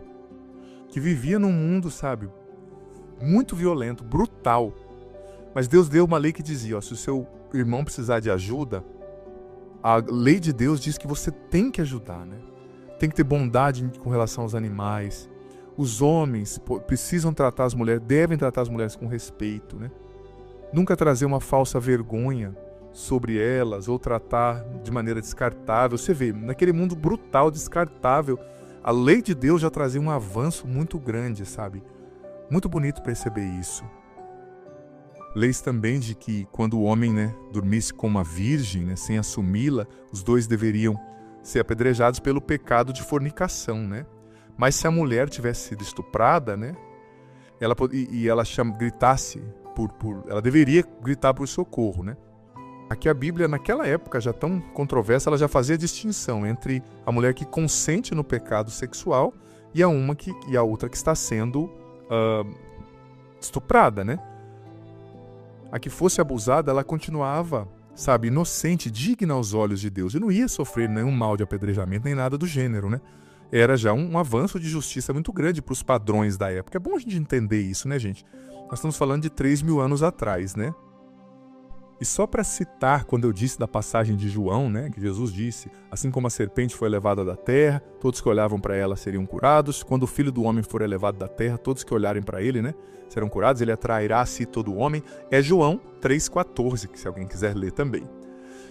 que vivia num mundo, sabe, muito violento, brutal. Mas Deus deu uma lei que dizia, ó, se o seu irmão precisar de ajuda, a lei de Deus diz que você tem que ajudar, né? Tem que ter bondade com relação aos animais. Os homens precisam tratar as mulheres, devem tratar as mulheres com respeito, né? Nunca trazer uma falsa vergonha sobre elas ou tratar de maneira descartável. Você vê, naquele mundo brutal, descartável, a lei de Deus já trazia um avanço muito grande, sabe? Muito bonito perceber isso. Leis também de que quando o homem, né, dormisse com uma virgem, né, sem assumi-la, os dois deveriam ser apedrejados pelo pecado de fornicação, né? Mas se a mulher tivesse sido estuprada, né, ela gritasse ela deveria gritar por socorro, né? Aqui a Bíblia, naquela época já tão controversa, ela já fazia distinção entre a mulher que consente no pecado sexual e a outra que está sendo estuprada, né? A que fosse abusada, ela continuava, sabe, inocente, digna aos olhos de Deus. E não ia sofrer nenhum mal de apedrejamento, nem nada do gênero, né? Era já um avanço de justiça muito grande para os padrões da época. É bom a gente entender isso, né, gente? Nós estamos falando de 3.000 anos atrás, né? E só para citar, quando eu disse da passagem de João, né, que Jesus disse, assim como a serpente foi elevada da terra, todos que olhavam para ela seriam curados. Quando o Filho do Homem for elevado da terra, todos que olharem para ele, né, serão curados. Ele atrairá a si todo homem. É João 3,14, que se alguém quiser ler também.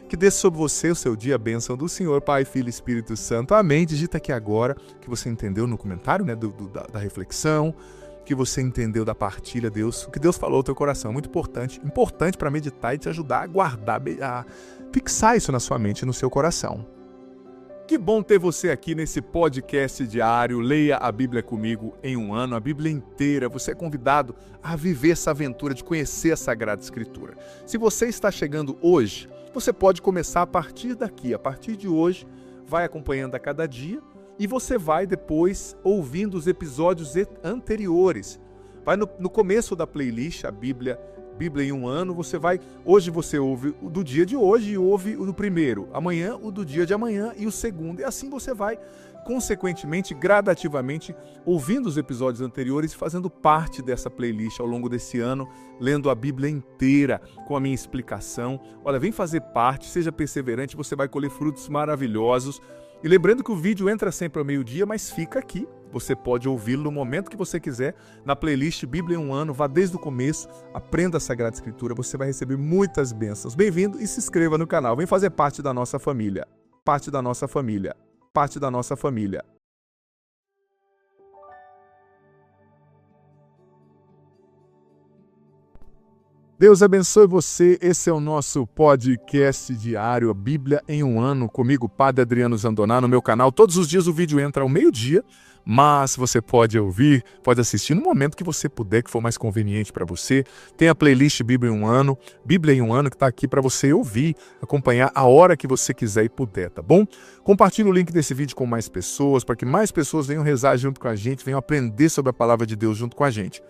Que desça sobre você o seu dia a bênção do Senhor, Pai, Filho e Espírito Santo. Amém. Digita aqui agora que você entendeu no comentário, né, da reflexão, que você entendeu da partilha, Deus, o que Deus falou ao teu coração. Muito importante para meditar e te ajudar a guardar, a fixar isso na sua mente e no seu coração. Que bom ter você aqui nesse podcast diário. Leia a Bíblia comigo em um ano, a Bíblia inteira. Você é convidado a viver essa aventura de conhecer a Sagrada Escritura. Se você está chegando hoje, você pode começar a partir daqui. A partir de hoje, vai acompanhando a cada dia e você vai depois ouvindo os episódios anteriores. Vai no começo da playlist, a Bíblia em um ano, hoje você ouve o do dia de hoje e ouve o do primeiro. Amanhã, o do dia de amanhã e o segundo. E assim você vai, consequentemente, gradativamente, ouvindo os episódios anteriores e fazendo parte dessa playlist ao longo desse ano, lendo a Bíblia inteira com a minha explicação. Olha, vem fazer parte, seja perseverante, você vai colher frutos maravilhosos. E lembrando que o vídeo entra sempre ao meio-dia, mas fica aqui. Você pode ouvi-lo no momento que você quiser, na playlist Bíblia em um ano. Vá desde o começo, aprenda a Sagrada Escritura, você vai receber muitas bênçãos. Bem-vindo e se inscreva no canal. Vem fazer parte da nossa família. Parte da nossa família. Parte da nossa família. Deus abençoe você. Esse é o nosso podcast diário, a Bíblia em um ano, comigo, Padre Adriano Zandoná, no meu canal. Todos os dias o vídeo entra ao meio-dia, mas você pode ouvir, pode assistir no momento que você puder, que for mais conveniente para você. Tem a playlist Bíblia em um ano, que está aqui para você ouvir, acompanhar a hora que você quiser e puder, tá bom? Compartilhe o link desse vídeo com mais pessoas, para que mais pessoas venham rezar junto com a gente, venham aprender sobre a palavra de Deus junto com a gente.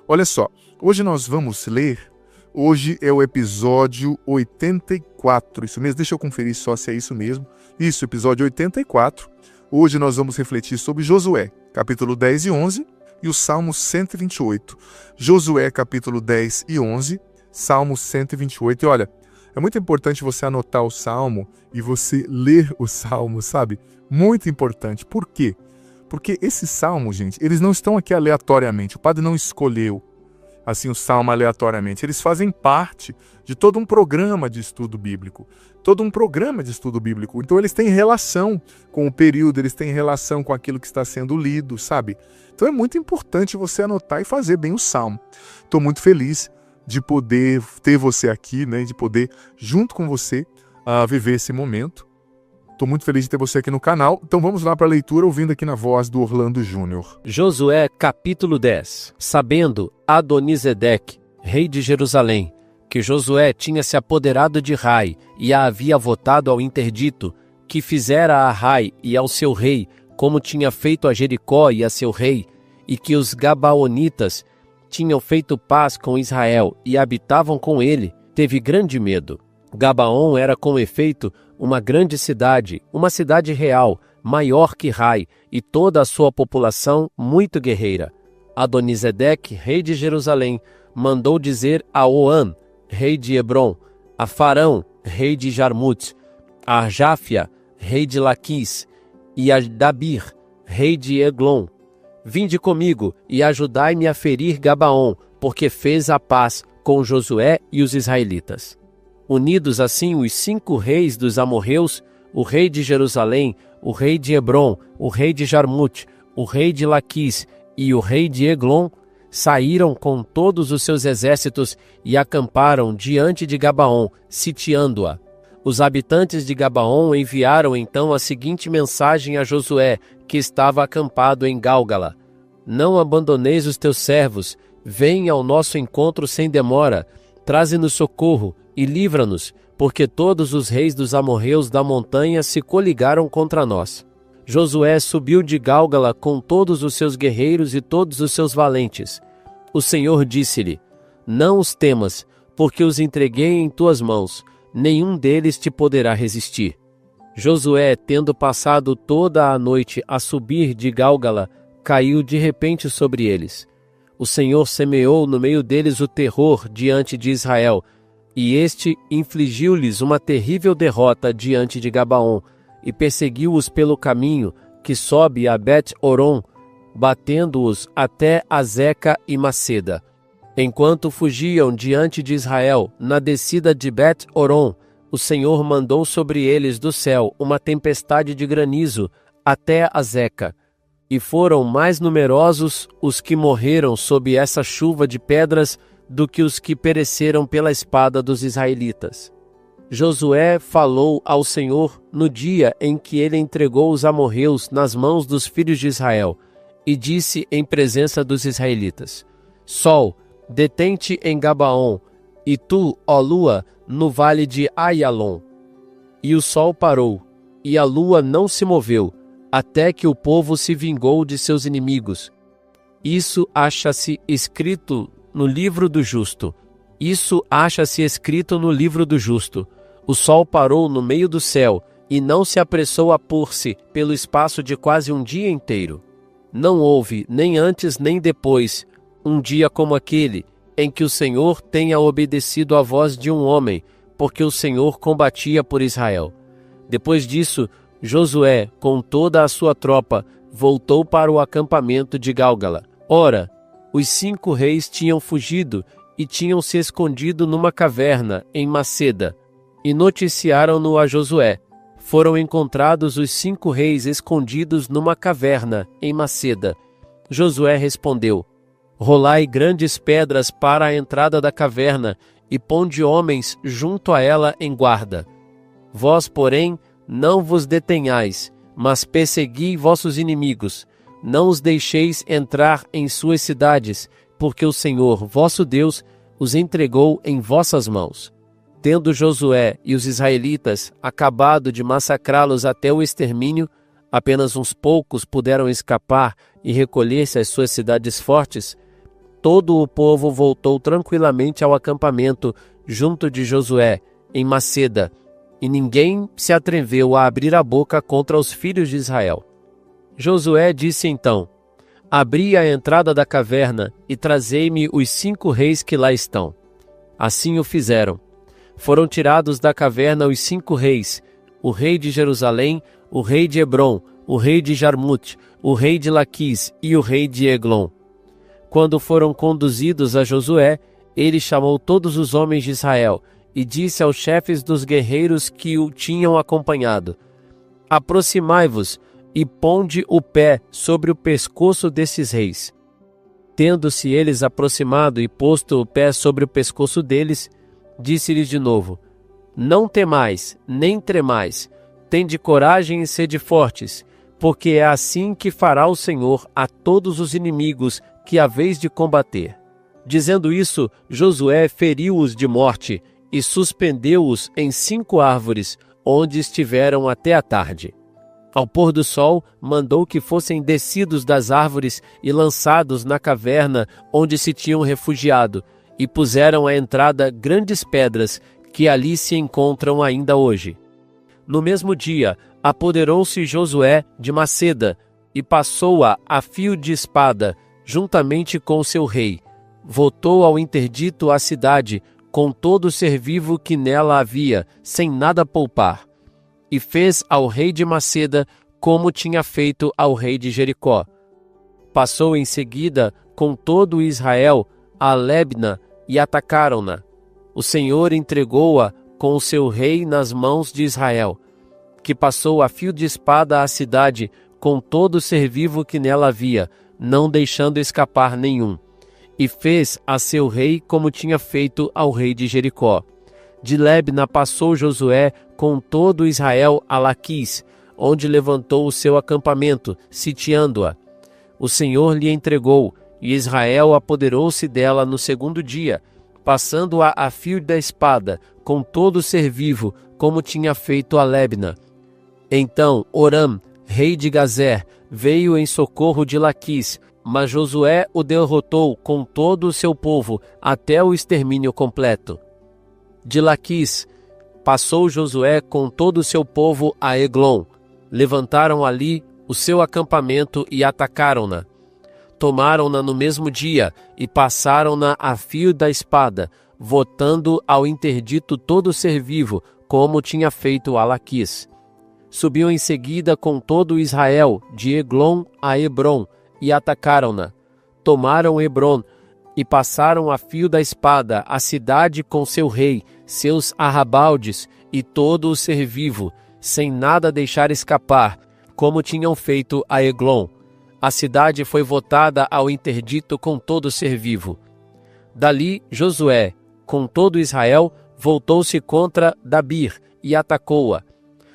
Olha só, hoje nós vamos ler. Hoje é o episódio 84, isso mesmo, deixa eu conferir só se é isso mesmo. Isso, episódio 84. Hoje nós vamos refletir sobre Josué, capítulo 10 e 11, e o Salmo 128. Josué, capítulo 10 e 11, Salmo 128. E olha, é muito importante você anotar o Salmo e você ler o Salmo, sabe? Muito importante. Por quê? Porque esses salmos, gente, eles não estão aqui aleatoriamente. O padre não escolheu assim o salmo aleatoriamente. Eles fazem parte de todo um programa de estudo bíblico. Então eles têm relação com o período, eles têm relação com aquilo que está sendo lido, sabe? Então é muito importante você anotar e fazer bem o salmo. Estou muito feliz de poder ter você aqui, né? De poder, junto com você, viver esse momento. Estou muito feliz de ter você aqui no canal. Então vamos lá para a leitura, ouvindo aqui na voz do Orlando Júnior. Josué capítulo 10. Sabendo Adonisedeque, rei de Jerusalém, que Josué tinha se apoderado de Rai e a havia votado ao interdito, que fizera a Rai e ao seu rei, como tinha feito a Jericó e a seu rei, e que os Gabaonitas tinham feito paz com Israel e habitavam com ele, teve grande medo. Gabaon era com efeito uma grande cidade, uma cidade real, maior que Rai, e toda a sua população muito guerreira. Adonisedeque, rei de Jerusalém, mandou dizer a Oan, rei de Hebron, a Farão, rei de Jarmute, a Arjáfia, rei de Laquis, e a Dabir, rei de Eglon: vinde comigo e ajudai-me a ferir Gabaon, porque fez a paz com Josué e os israelitas. Unidos assim os 5 reis dos amorreus, o rei de Jerusalém, o rei de Hebron, o rei de Jarmute, o rei de Laquis e o rei de Eglon, saíram com todos os seus exércitos e acamparam diante de Gabaon, sitiando-a. Os habitantes de Gabaon enviaram então a seguinte mensagem a Josué, que estava acampado em Gálgala: não abandoneis os teus servos, vem ao nosso encontro sem demora, traze-nos socorro e livra-nos, porque todos os reis dos amorreus da montanha se coligaram contra nós. Josué subiu de Gálgala com todos os seus guerreiros e todos os seus valentes. O Senhor disse-lhe: não os temas, porque os entreguei em tuas mãos, nenhum deles te poderá resistir. Josué, tendo passado toda a noite a subir de Gálgala, caiu de repente sobre eles. O Senhor semeou no meio deles o terror diante de Israel, e este infligiu-lhes uma terrível derrota diante de Gabaon, e perseguiu-os pelo caminho que sobe a Bet-Oron, batendo-os até Azeca e Maceda. Enquanto fugiam diante de Israel, na descida de Bet-Oron, o Senhor mandou sobre eles do céu uma tempestade de granizo até Azeca, e foram mais numerosos os que morreram sob essa chuva de pedras do que os que pereceram pela espada dos israelitas. Josué falou ao Senhor no dia em que ele entregou os amorreus nas mãos dos filhos de Israel, e disse em presença dos israelitas: Sol, detente em Gabaon, e tu, ó lua, no vale de Aialon. E o sol parou, e a lua não se moveu, até que o povo se vingou de seus inimigos. Isso acha-se escrito no livro do justo. Isso acha-se escrito no livro do justo. O sol parou no meio do céu, e não se apressou a pôr-se pelo espaço de quase um dia inteiro. Não houve, nem antes nem depois, um dia como aquele, em que o Senhor tenha obedecido à voz de um homem, porque o Senhor combatia por Israel. Depois disso, Josué, com toda a sua tropa, voltou para o acampamento de Gálgala. Ora, os 5 reis tinham fugido e tinham se escondido numa caverna em Maceda, e noticiaram-no a Josué. Foram encontrados os 5 reis escondidos numa caverna em Maceda. Josué respondeu: rolai grandes pedras para a entrada da caverna, e ponde homens junto a ela em guarda. Vós, porém, não vos detenhais, mas persegui vossos inimigos. Não os deixeis entrar em suas cidades, porque o Senhor, vosso Deus, os entregou em vossas mãos. Tendo Josué e os israelitas acabado de massacrá-los até o extermínio, apenas uns poucos puderam escapar e recolher-se às suas cidades fortes. Todo o povo voltou tranquilamente ao acampamento junto de Josué, em Maceda, e ninguém se atreveu a abrir a boca contra os filhos de Israel. Josué disse então: abri a entrada da caverna e trazei-me os 5 reis que lá estão. Assim o fizeram. Foram tirados da caverna os 5 reis, o rei de Jerusalém, o rei de Hebron, o rei de Jarmute, o rei de Laquis e o rei de Eglon. Quando foram conduzidos a Josué, ele chamou todos os homens de Israel e disse aos chefes dos guerreiros que o tinham acompanhado: aproximai-vos e ponde o pé sobre o pescoço desses reis. Tendo-se eles aproximado e posto o pé sobre o pescoço deles, disse-lhes de novo: não temais, nem tremais, Tende coragem e sede fortes, porque é assim que fará o Senhor a todos os inimigos que haveis de combater. Dizendo isso, Josué feriu-os de morte e suspendeu-os em 5 árvores, onde estiveram até a tarde. Ao pôr do sol, mandou que fossem descidos das árvores e lançados na caverna onde se tinham refugiado, e puseram à entrada grandes pedras que ali se encontram ainda hoje. No mesmo dia, apoderou-se Josué de Maceda e passou-a a fio de espada, juntamente com seu rei. Voltou ao interdito a cidade, com todo o ser vivo que nela havia, sem nada poupar. E fez ao rei de Maceda como tinha feito ao rei de Jericó. Passou em seguida com todo Israel a Libna e atacaram-na. O Senhor entregou-a com o seu rei nas mãos de Israel, que passou a fio de espada a cidade com todo o ser vivo que nela havia, não deixando escapar nenhum. E fez a seu rei como tinha feito ao rei de Jericó. De Libna passou Josué com todo Israel a Laquis, onde levantou o seu acampamento, sitiando-a. O Senhor lhe entregou, e Israel apoderou-se dela no segundo dia, passando-a a fio da espada, com todo o ser vivo, como tinha feito a Libna. Então Oram, rei de Gazer, veio em socorro de Laquis, mas Josué o derrotou com todo o seu povo, até o extermínio completo. De Laquis, passou Josué com todo o seu povo a Eglon. Levantaram ali o seu acampamento e atacaram-na. Tomaram-na no mesmo dia e passaram-na a fio da espada, votando ao interdito todo o ser vivo, como tinha feito a Laquis. Subiu em seguida com todo Israel, de Eglon a Hebron, e atacaram-na. Tomaram Hebron e passaram a fio da espada a cidade com seu rei, seus arrabaldes e todo o ser vivo, sem nada deixar escapar, como tinham feito a Eglon. A cidade foi votada ao interdito com todo o ser vivo. Dali, Josué, com todo Israel, voltou-se contra Dabir e atacou-a.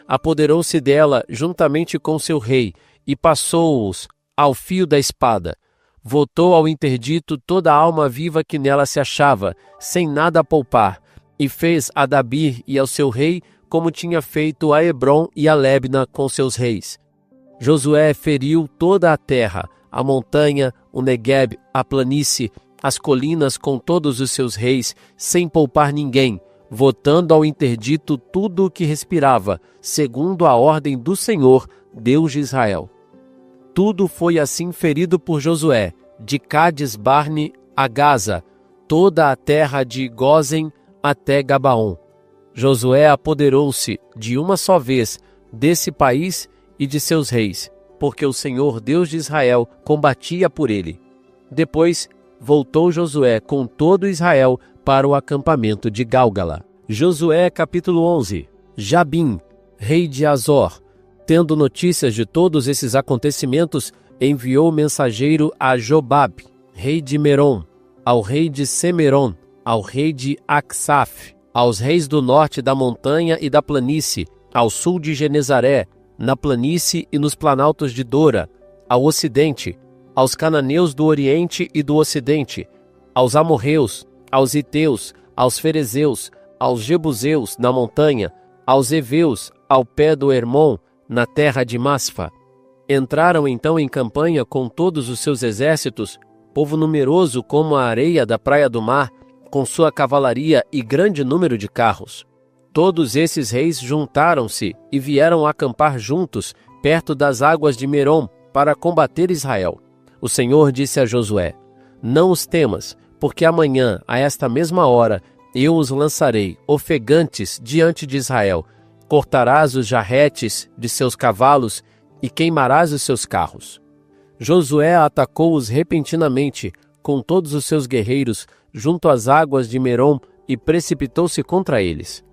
Apoderou-se dela juntamente com seu rei e passou-os ao fio da espada. Votou ao interdito toda a alma viva que nela se achava, sem nada poupar, e fez a Dabir e ao seu rei como tinha feito a Hebron e a Libna com seus reis. Josué feriu toda a terra, a montanha, o Negueb, a planície, as colinas com todos os seus reis, sem poupar ninguém, votando ao interdito tudo o que respirava, segundo a ordem do Senhor, Deus de Israel. Tudo foi assim ferido por Josué, de Cades-Barne a Gaza, toda a terra de Gósen até Gabaon. Josué apoderou-se de uma só vez desse país e de seus reis, porque o Senhor Deus de Israel combatia por ele. Depois voltou Josué com todo Israel para o acampamento de Gálgala. Josué capítulo 11. Jabim, rei de Azor, tendo notícias de todos esses acontecimentos, enviou mensageiro a Jobab, rei de Merom, ao rei de Semeron, ao rei de Aksaf, aos reis do norte da montanha e da planície, ao sul de Genezaré, na planície e nos planaltos de Dora, ao ocidente, aos cananeus do oriente e do ocidente, aos amorreus, aos iteus, aos ferezeus, aos jebuseus na montanha, aos heveus, ao pé do Hermon, na terra de Masfa. Entraram então em campanha com todos os seus exércitos, povo numeroso como a areia da praia do mar, com sua cavalaria e grande número de carros. Todos esses reis juntaram-se e vieram acampar juntos, perto das águas de Merom, para combater Israel. O Senhor disse a Josué: Não os temas, porque amanhã, a esta mesma hora, eu os lançarei, ofegantes, diante de Israel. Cortarás os jarretes de seus cavalos e queimarás os seus carros. Josué atacou-os repentinamente, com todos os seus guerreiros, junto às águas de Merom, e precipitou-se contra eles.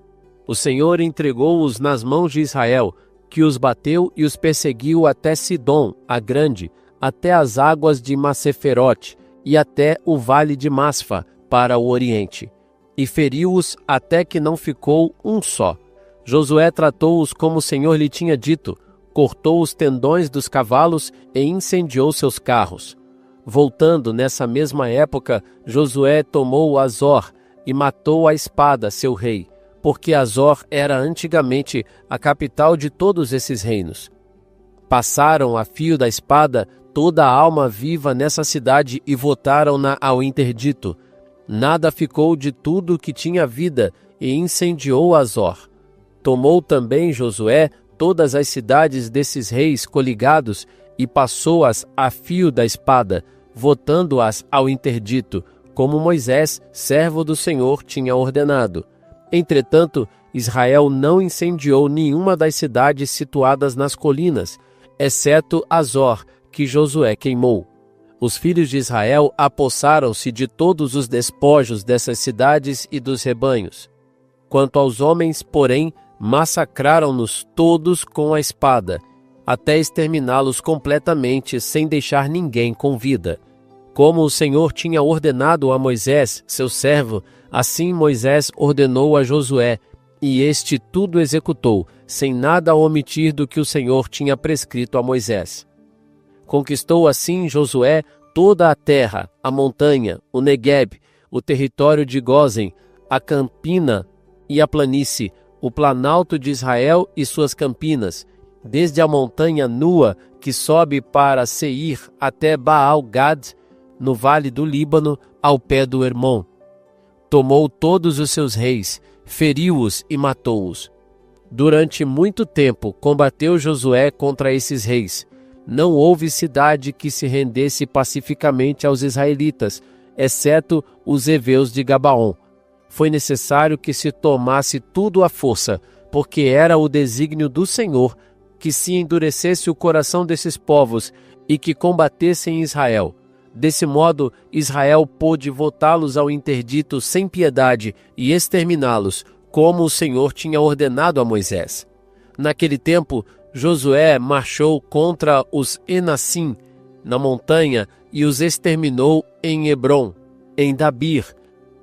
O Senhor entregou-os nas mãos de Israel, que os bateu e os perseguiu até Sidom, a grande, até as águas de Maceferote, e até o vale de Masfa, para o oriente. E feriu-os até que não ficou um só. Josué tratou-os como o Senhor lhe tinha dito, cortou os tendões dos cavalos e incendiou seus carros. Voltando nessa mesma época, Josué tomou Azor e matou à espada seu rei, porque Azor era antigamente a capital de todos esses reinos. Passaram a fio da espada toda a alma viva nessa cidade e votaram-na ao interdito. Nada ficou de tudo que tinha vida e incendiou Azor. Tomou também Josué todas as cidades desses reis coligados e passou-as a fio da espada, votando-as ao interdito, como Moisés, servo do Senhor, tinha ordenado. Entretanto, Israel não incendiou nenhuma das cidades situadas nas colinas, exceto Azor, que Josué queimou. Os filhos de Israel apossaram-se de todos os despojos dessas cidades e dos rebanhos. Quanto aos homens, porém, massacraram-nos todos com a espada, até exterminá-los completamente, sem deixar ninguém com vida. Como o Senhor tinha ordenado a Moisés, seu servo, assim Moisés ordenou a Josué, e este tudo executou, sem nada omitir do que o Senhor tinha prescrito a Moisés. Conquistou assim Josué toda a terra, a montanha, o Negueb, o território de Gósen, a campina e a planície, o planalto de Israel e suas campinas, desde a montanha nua que sobe para Seir até Baal-Gad, no vale do Líbano, ao pé do Hermon. Tomou todos os seus reis, feriu-os e matou-os. Durante muito tempo combateu Josué contra esses reis. Não houve cidade que se rendesse pacificamente aos israelitas, exceto os heveus de Gabaon. Foi necessário que se tomasse tudo à força, porque era o desígnio do Senhor que se endurecesse o coração desses povos e que combatessem Israel. Desse modo, Israel pôde votá-los ao interdito sem piedade e exterminá-los, como o Senhor tinha ordenado a Moisés. Naquele tempo, Josué marchou contra os Enassim, na montanha, e os exterminou em Hebron, em Dabir,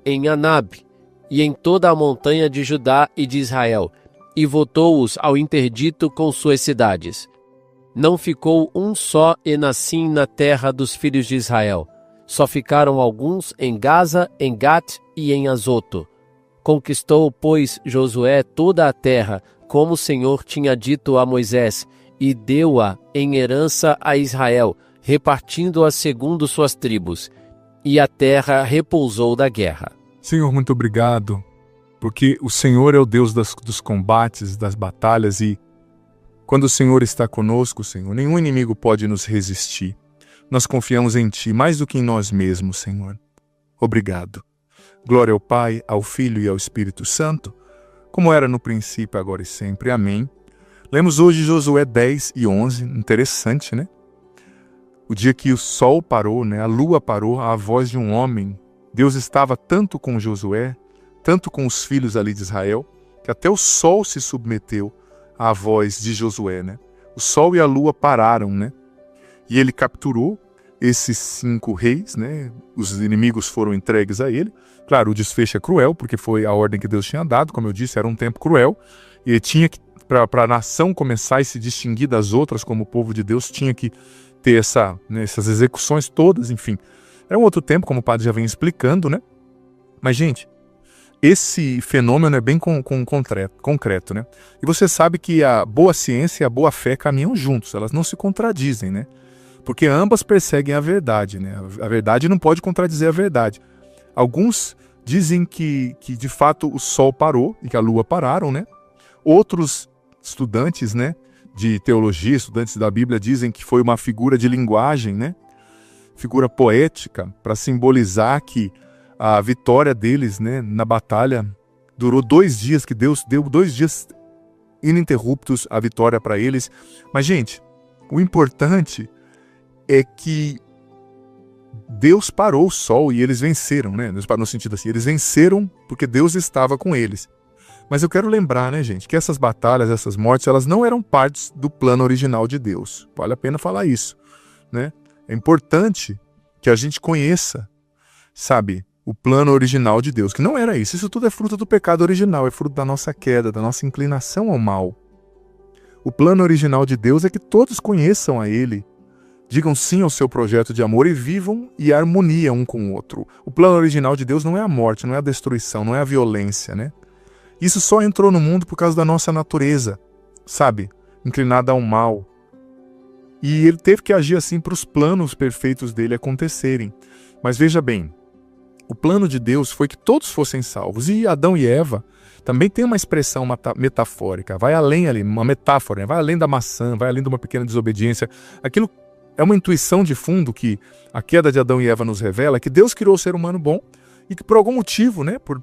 em Anab, e em toda a montanha de Judá e de Israel, e votou-os ao interdito com suas cidades. Não ficou um só Enassim na terra dos filhos de Israel. Só ficaram alguns em Gaza, em Gat e em Azoto. Conquistou, pois, Josué toda a terra, como o Senhor tinha dito a Moisés, e deu-a em herança a Israel, repartindo-a segundo suas tribos. E a terra repousou da guerra. Senhor, muito obrigado, porque o Senhor é o Deus dos combates, das batalhas, e quando o Senhor está conosco, Senhor, nenhum inimigo pode nos resistir. Nós confiamos em Ti mais do que em nós mesmos, Senhor. Obrigado. Glória ao Pai, ao Filho e ao Espírito Santo, como era no princípio, agora e sempre. Amém. Lemos hoje Josué 10 e 11, interessante, né? O dia que o sol parou, né? A lua parou, a voz de um homem. Deus estava tanto com Josué, tanto com os filhos ali de Israel, que até o sol se submeteu à voz de Josué, né? O sol e a lua pararam, né? E ele capturou esses 5 reis, né? Os inimigos foram entregues a ele. Claro, o desfecho é cruel, porque foi a ordem que Deus tinha dado, como eu disse, era um tempo cruel, e tinha que, para a nação começar a se distinguir das outras como o povo de Deus, tinha que ter essas execuções todas, enfim. Era um outro tempo, como o padre já vem explicando, né? Mas, gente, esse fenômeno é bem concreto, né? E você sabe que a boa ciência e a boa fé caminham juntos, elas não se contradizem, né? Porque ambas perseguem a verdade, né? A verdade não pode contradizer a verdade. Alguns dizem que de fato o sol parou e que a lua pararam, né? Outros estudantes, né, de teologia, estudantes da Bíblia, dizem que foi uma figura de linguagem, né? Figura poética, para simbolizar que a vitória deles, né, na batalha durou 2 dias, que Deus deu 2 dias ininterruptos a vitória para eles. Mas, gente, o importante é que Deus parou o sol e eles venceram, né? No sentido assim, eles venceram porque Deus estava com eles. Mas eu quero lembrar, né, gente, que essas batalhas, essas mortes, elas não eram partes do plano original de Deus. Vale a pena falar isso, né? É importante que a gente conheça, sabe, o plano original de Deus, que não era isso. Isso tudo é fruto do pecado original, é fruto da nossa queda, da nossa inclinação ao mal. O plano original de Deus é que todos conheçam a Ele, digam sim ao seu projeto de amor e vivam em harmonia um com o outro. O plano original de Deus não é a morte, não é a destruição, não é a violência, né? Isso só entrou no mundo por causa da nossa natureza, sabe? Inclinada ao mal. E ele teve que agir assim para os planos perfeitos dele acontecerem. Mas veja bem, o plano de Deus foi que todos fossem salvos. E Adão e Eva também tem uma expressão metafórica, vai além ali, uma metáfora, né? Vai além da maçã, vai além de uma pequena desobediência. Aquilo é uma intuição de fundo que a queda de Adão e Eva nos revela, que Deus criou o ser humano bom e que por algum motivo, né, por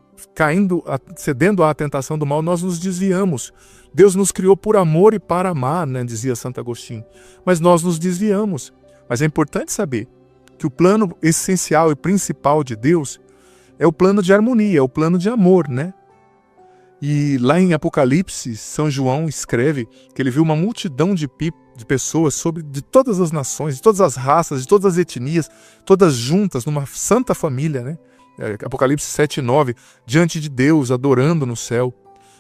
cedendo à tentação do mal, nós nos desviamos. Deus nos criou por amor e para amar, né, dizia Santo Agostinho. Mas nós nos desviamos. Mas é importante saber que o plano essencial e principal de Deus é o plano de harmonia, é o plano de amor, né? E lá em Apocalipse, São João escreve que ele viu uma multidão de pessoas de todas as nações, de todas as raças, de todas as etnias, todas juntas, numa santa família, né? Apocalipse 7:9, diante de Deus, adorando no céu.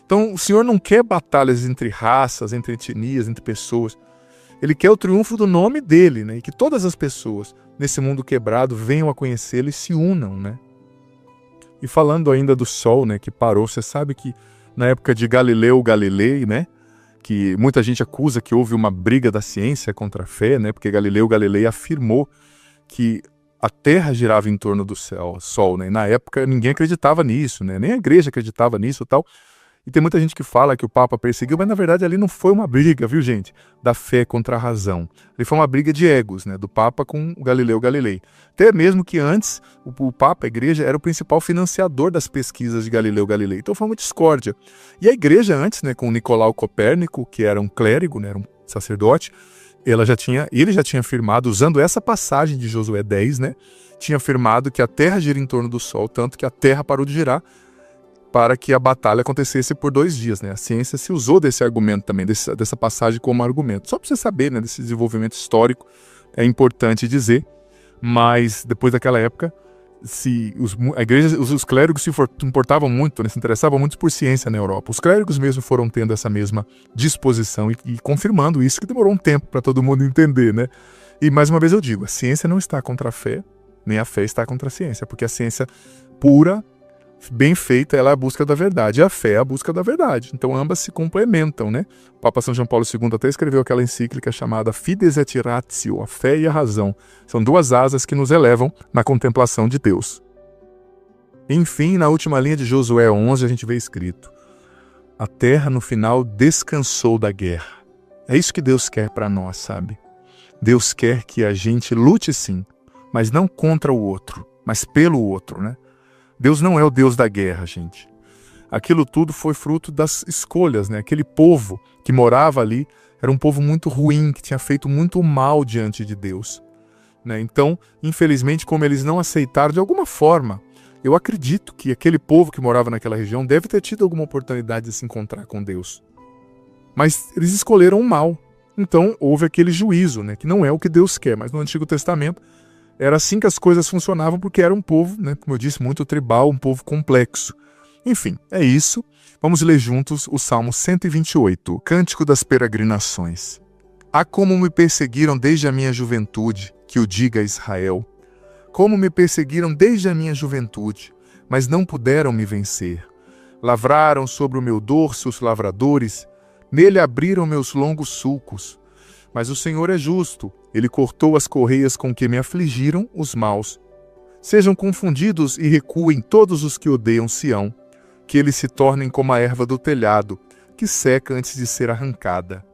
Então, o Senhor não quer batalhas entre raças, entre etnias, entre pessoas. Ele quer o triunfo do nome dele, né? E que todas as pessoas nesse mundo quebrado venham a conhecê-lo e se unam, né? E falando ainda do Sol, né, que parou, você sabe que na época de Galileu Galilei, né, que muita gente acusa que houve uma briga da ciência contra a fé, né, porque Galileu Galilei afirmou que a Terra girava em torno do Sol, né, e na época ninguém acreditava nisso, né, nem a igreja acreditava nisso e tal. E tem muita gente que fala que o Papa perseguiu, mas na verdade ali não foi uma briga, viu, gente, da fé contra a razão. Ali foi uma briga de egos, né, do Papa com o Galileu Galilei. Até mesmo que antes o Papa, a igreja, era o principal financiador das pesquisas de Galileu Galilei. Então foi uma discórdia. E a igreja antes, né, com Nicolau Copérnico, que era um clérigo, né, era um sacerdote, ele já tinha afirmado, usando essa passagem de Josué 10, né, tinha afirmado que a Terra gira em torno do Sol, tanto que a Terra parou de girar, para que a batalha acontecesse por 2 dias, né? A ciência se usou desse argumento também, dessa passagem como argumento. Só para você saber, né, desse desenvolvimento histórico, é importante dizer, mas depois daquela época, a igreja, os clérigos se importavam muito, né, se interessavam muito por ciência na Europa. Os clérigos mesmo foram tendo essa mesma disposição e confirmando isso, que demorou um tempo para todo mundo entender, né? E mais uma vez eu digo, a ciência não está contra a fé, nem a fé está contra a ciência, porque a ciência pura, bem feita, ela é a busca da verdade, e a fé é a busca da verdade. Então ambas se complementam, né? O Papa São João Paulo II até escreveu aquela encíclica chamada Fides et Ratio, a fé e a razão. São 2 asas que nos elevam na contemplação de Deus. Enfim, na última linha de Josué 11, a gente vê escrito: a terra no final descansou da guerra. É isso que Deus quer para nós, sabe? Deus quer que a gente lute sim, mas não contra o outro, mas pelo outro, né? Deus não é o Deus da guerra, gente. Aquilo tudo foi fruto das escolhas, né? Aquele povo que morava ali era um povo muito ruim, que tinha feito muito mal diante de Deus, né? Então, infelizmente, como eles não aceitaram de alguma forma, eu acredito que aquele povo que morava naquela região deve ter tido alguma oportunidade de se encontrar com Deus. Mas eles escolheram o mal. Então, houve aquele juízo, né? Que não é o que Deus quer, mas no Antigo Testamento era assim que as coisas funcionavam, porque era um povo, né, como eu disse, muito tribal, um povo complexo. Enfim, é isso. Vamos ler juntos o Salmo 128, Cântico das Peregrinações. Ah, como me perseguiram desde a minha juventude, que o diga Israel. Como me perseguiram desde a minha juventude, mas não puderam me vencer. Lavraram sobre o meu dorso os lavradores, nele abriram meus longos sulcos. Mas o Senhor é justo, ele cortou as correias com que me afligiram os maus. Sejam confundidos e recuem todos os que odeiam Sião, que eles se tornem como a erva do telhado, que seca antes de ser arrancada.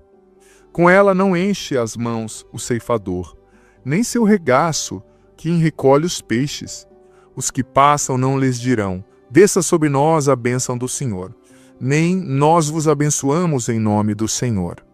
Com ela não enche as mãos o ceifador, nem seu regaço, que recolhe os peixes. Os que passam não lhes dirão: desça sobre nós a bênção do Senhor, nem nós vos abençoamos em nome do Senhor.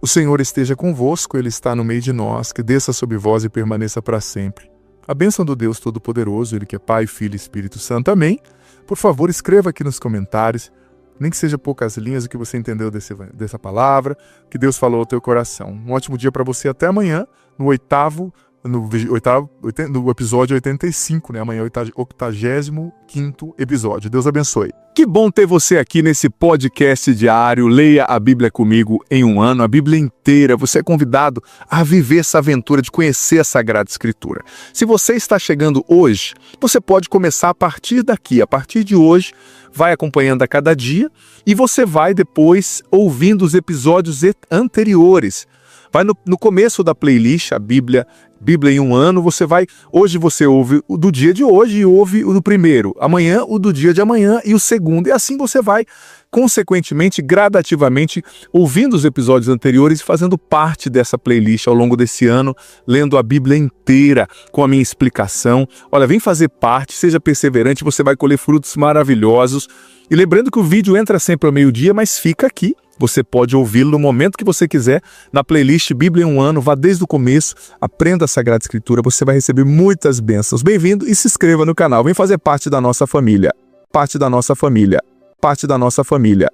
O Senhor esteja convosco, Ele está no meio de nós, que desça sobre vós e permaneça para sempre. A bênção do Deus Todo-Poderoso, Ele que é Pai, Filho e Espírito Santo. Amém. Por favor, escreva aqui nos comentários, nem que seja poucas linhas, o que você entendeu dessa palavra, que Deus falou ao teu coração. Um ótimo dia para você, até amanhã, no 8º no episódio 85, né? Amanhã é o 85º episódio. Deus abençoe. Que bom ter você aqui nesse podcast diário. Leia a Bíblia comigo em um ano, a Bíblia inteira. Você é convidado a viver essa aventura de conhecer a Sagrada Escritura. Se você está chegando hoje, você pode começar a partir daqui. A partir de hoje, vai acompanhando a cada dia e você vai depois ouvindo os episódios anteriores. Vai no começo da playlist, a Bíblia em um ano, hoje você ouve o do dia de hoje e ouve o do primeiro, amanhã o do dia de amanhã e o segundo, e assim você vai, consequentemente, gradativamente, ouvindo os episódios anteriores e fazendo parte dessa playlist ao longo desse ano, lendo a Bíblia inteira com a minha explicação. Olha, vem fazer parte, seja perseverante, você vai colher frutos maravilhosos. E lembrando que o vídeo entra sempre ao meio-dia, mas fica aqui. Você pode ouvi-lo no momento que você quiser, na playlist Bíblia em um ano, vá desde o começo, aprenda a Sagrada Escritura, você vai receber muitas bênçãos. Bem-vindo e se inscreva no canal, vem fazer parte da nossa família. Parte da nossa família. Parte da nossa família.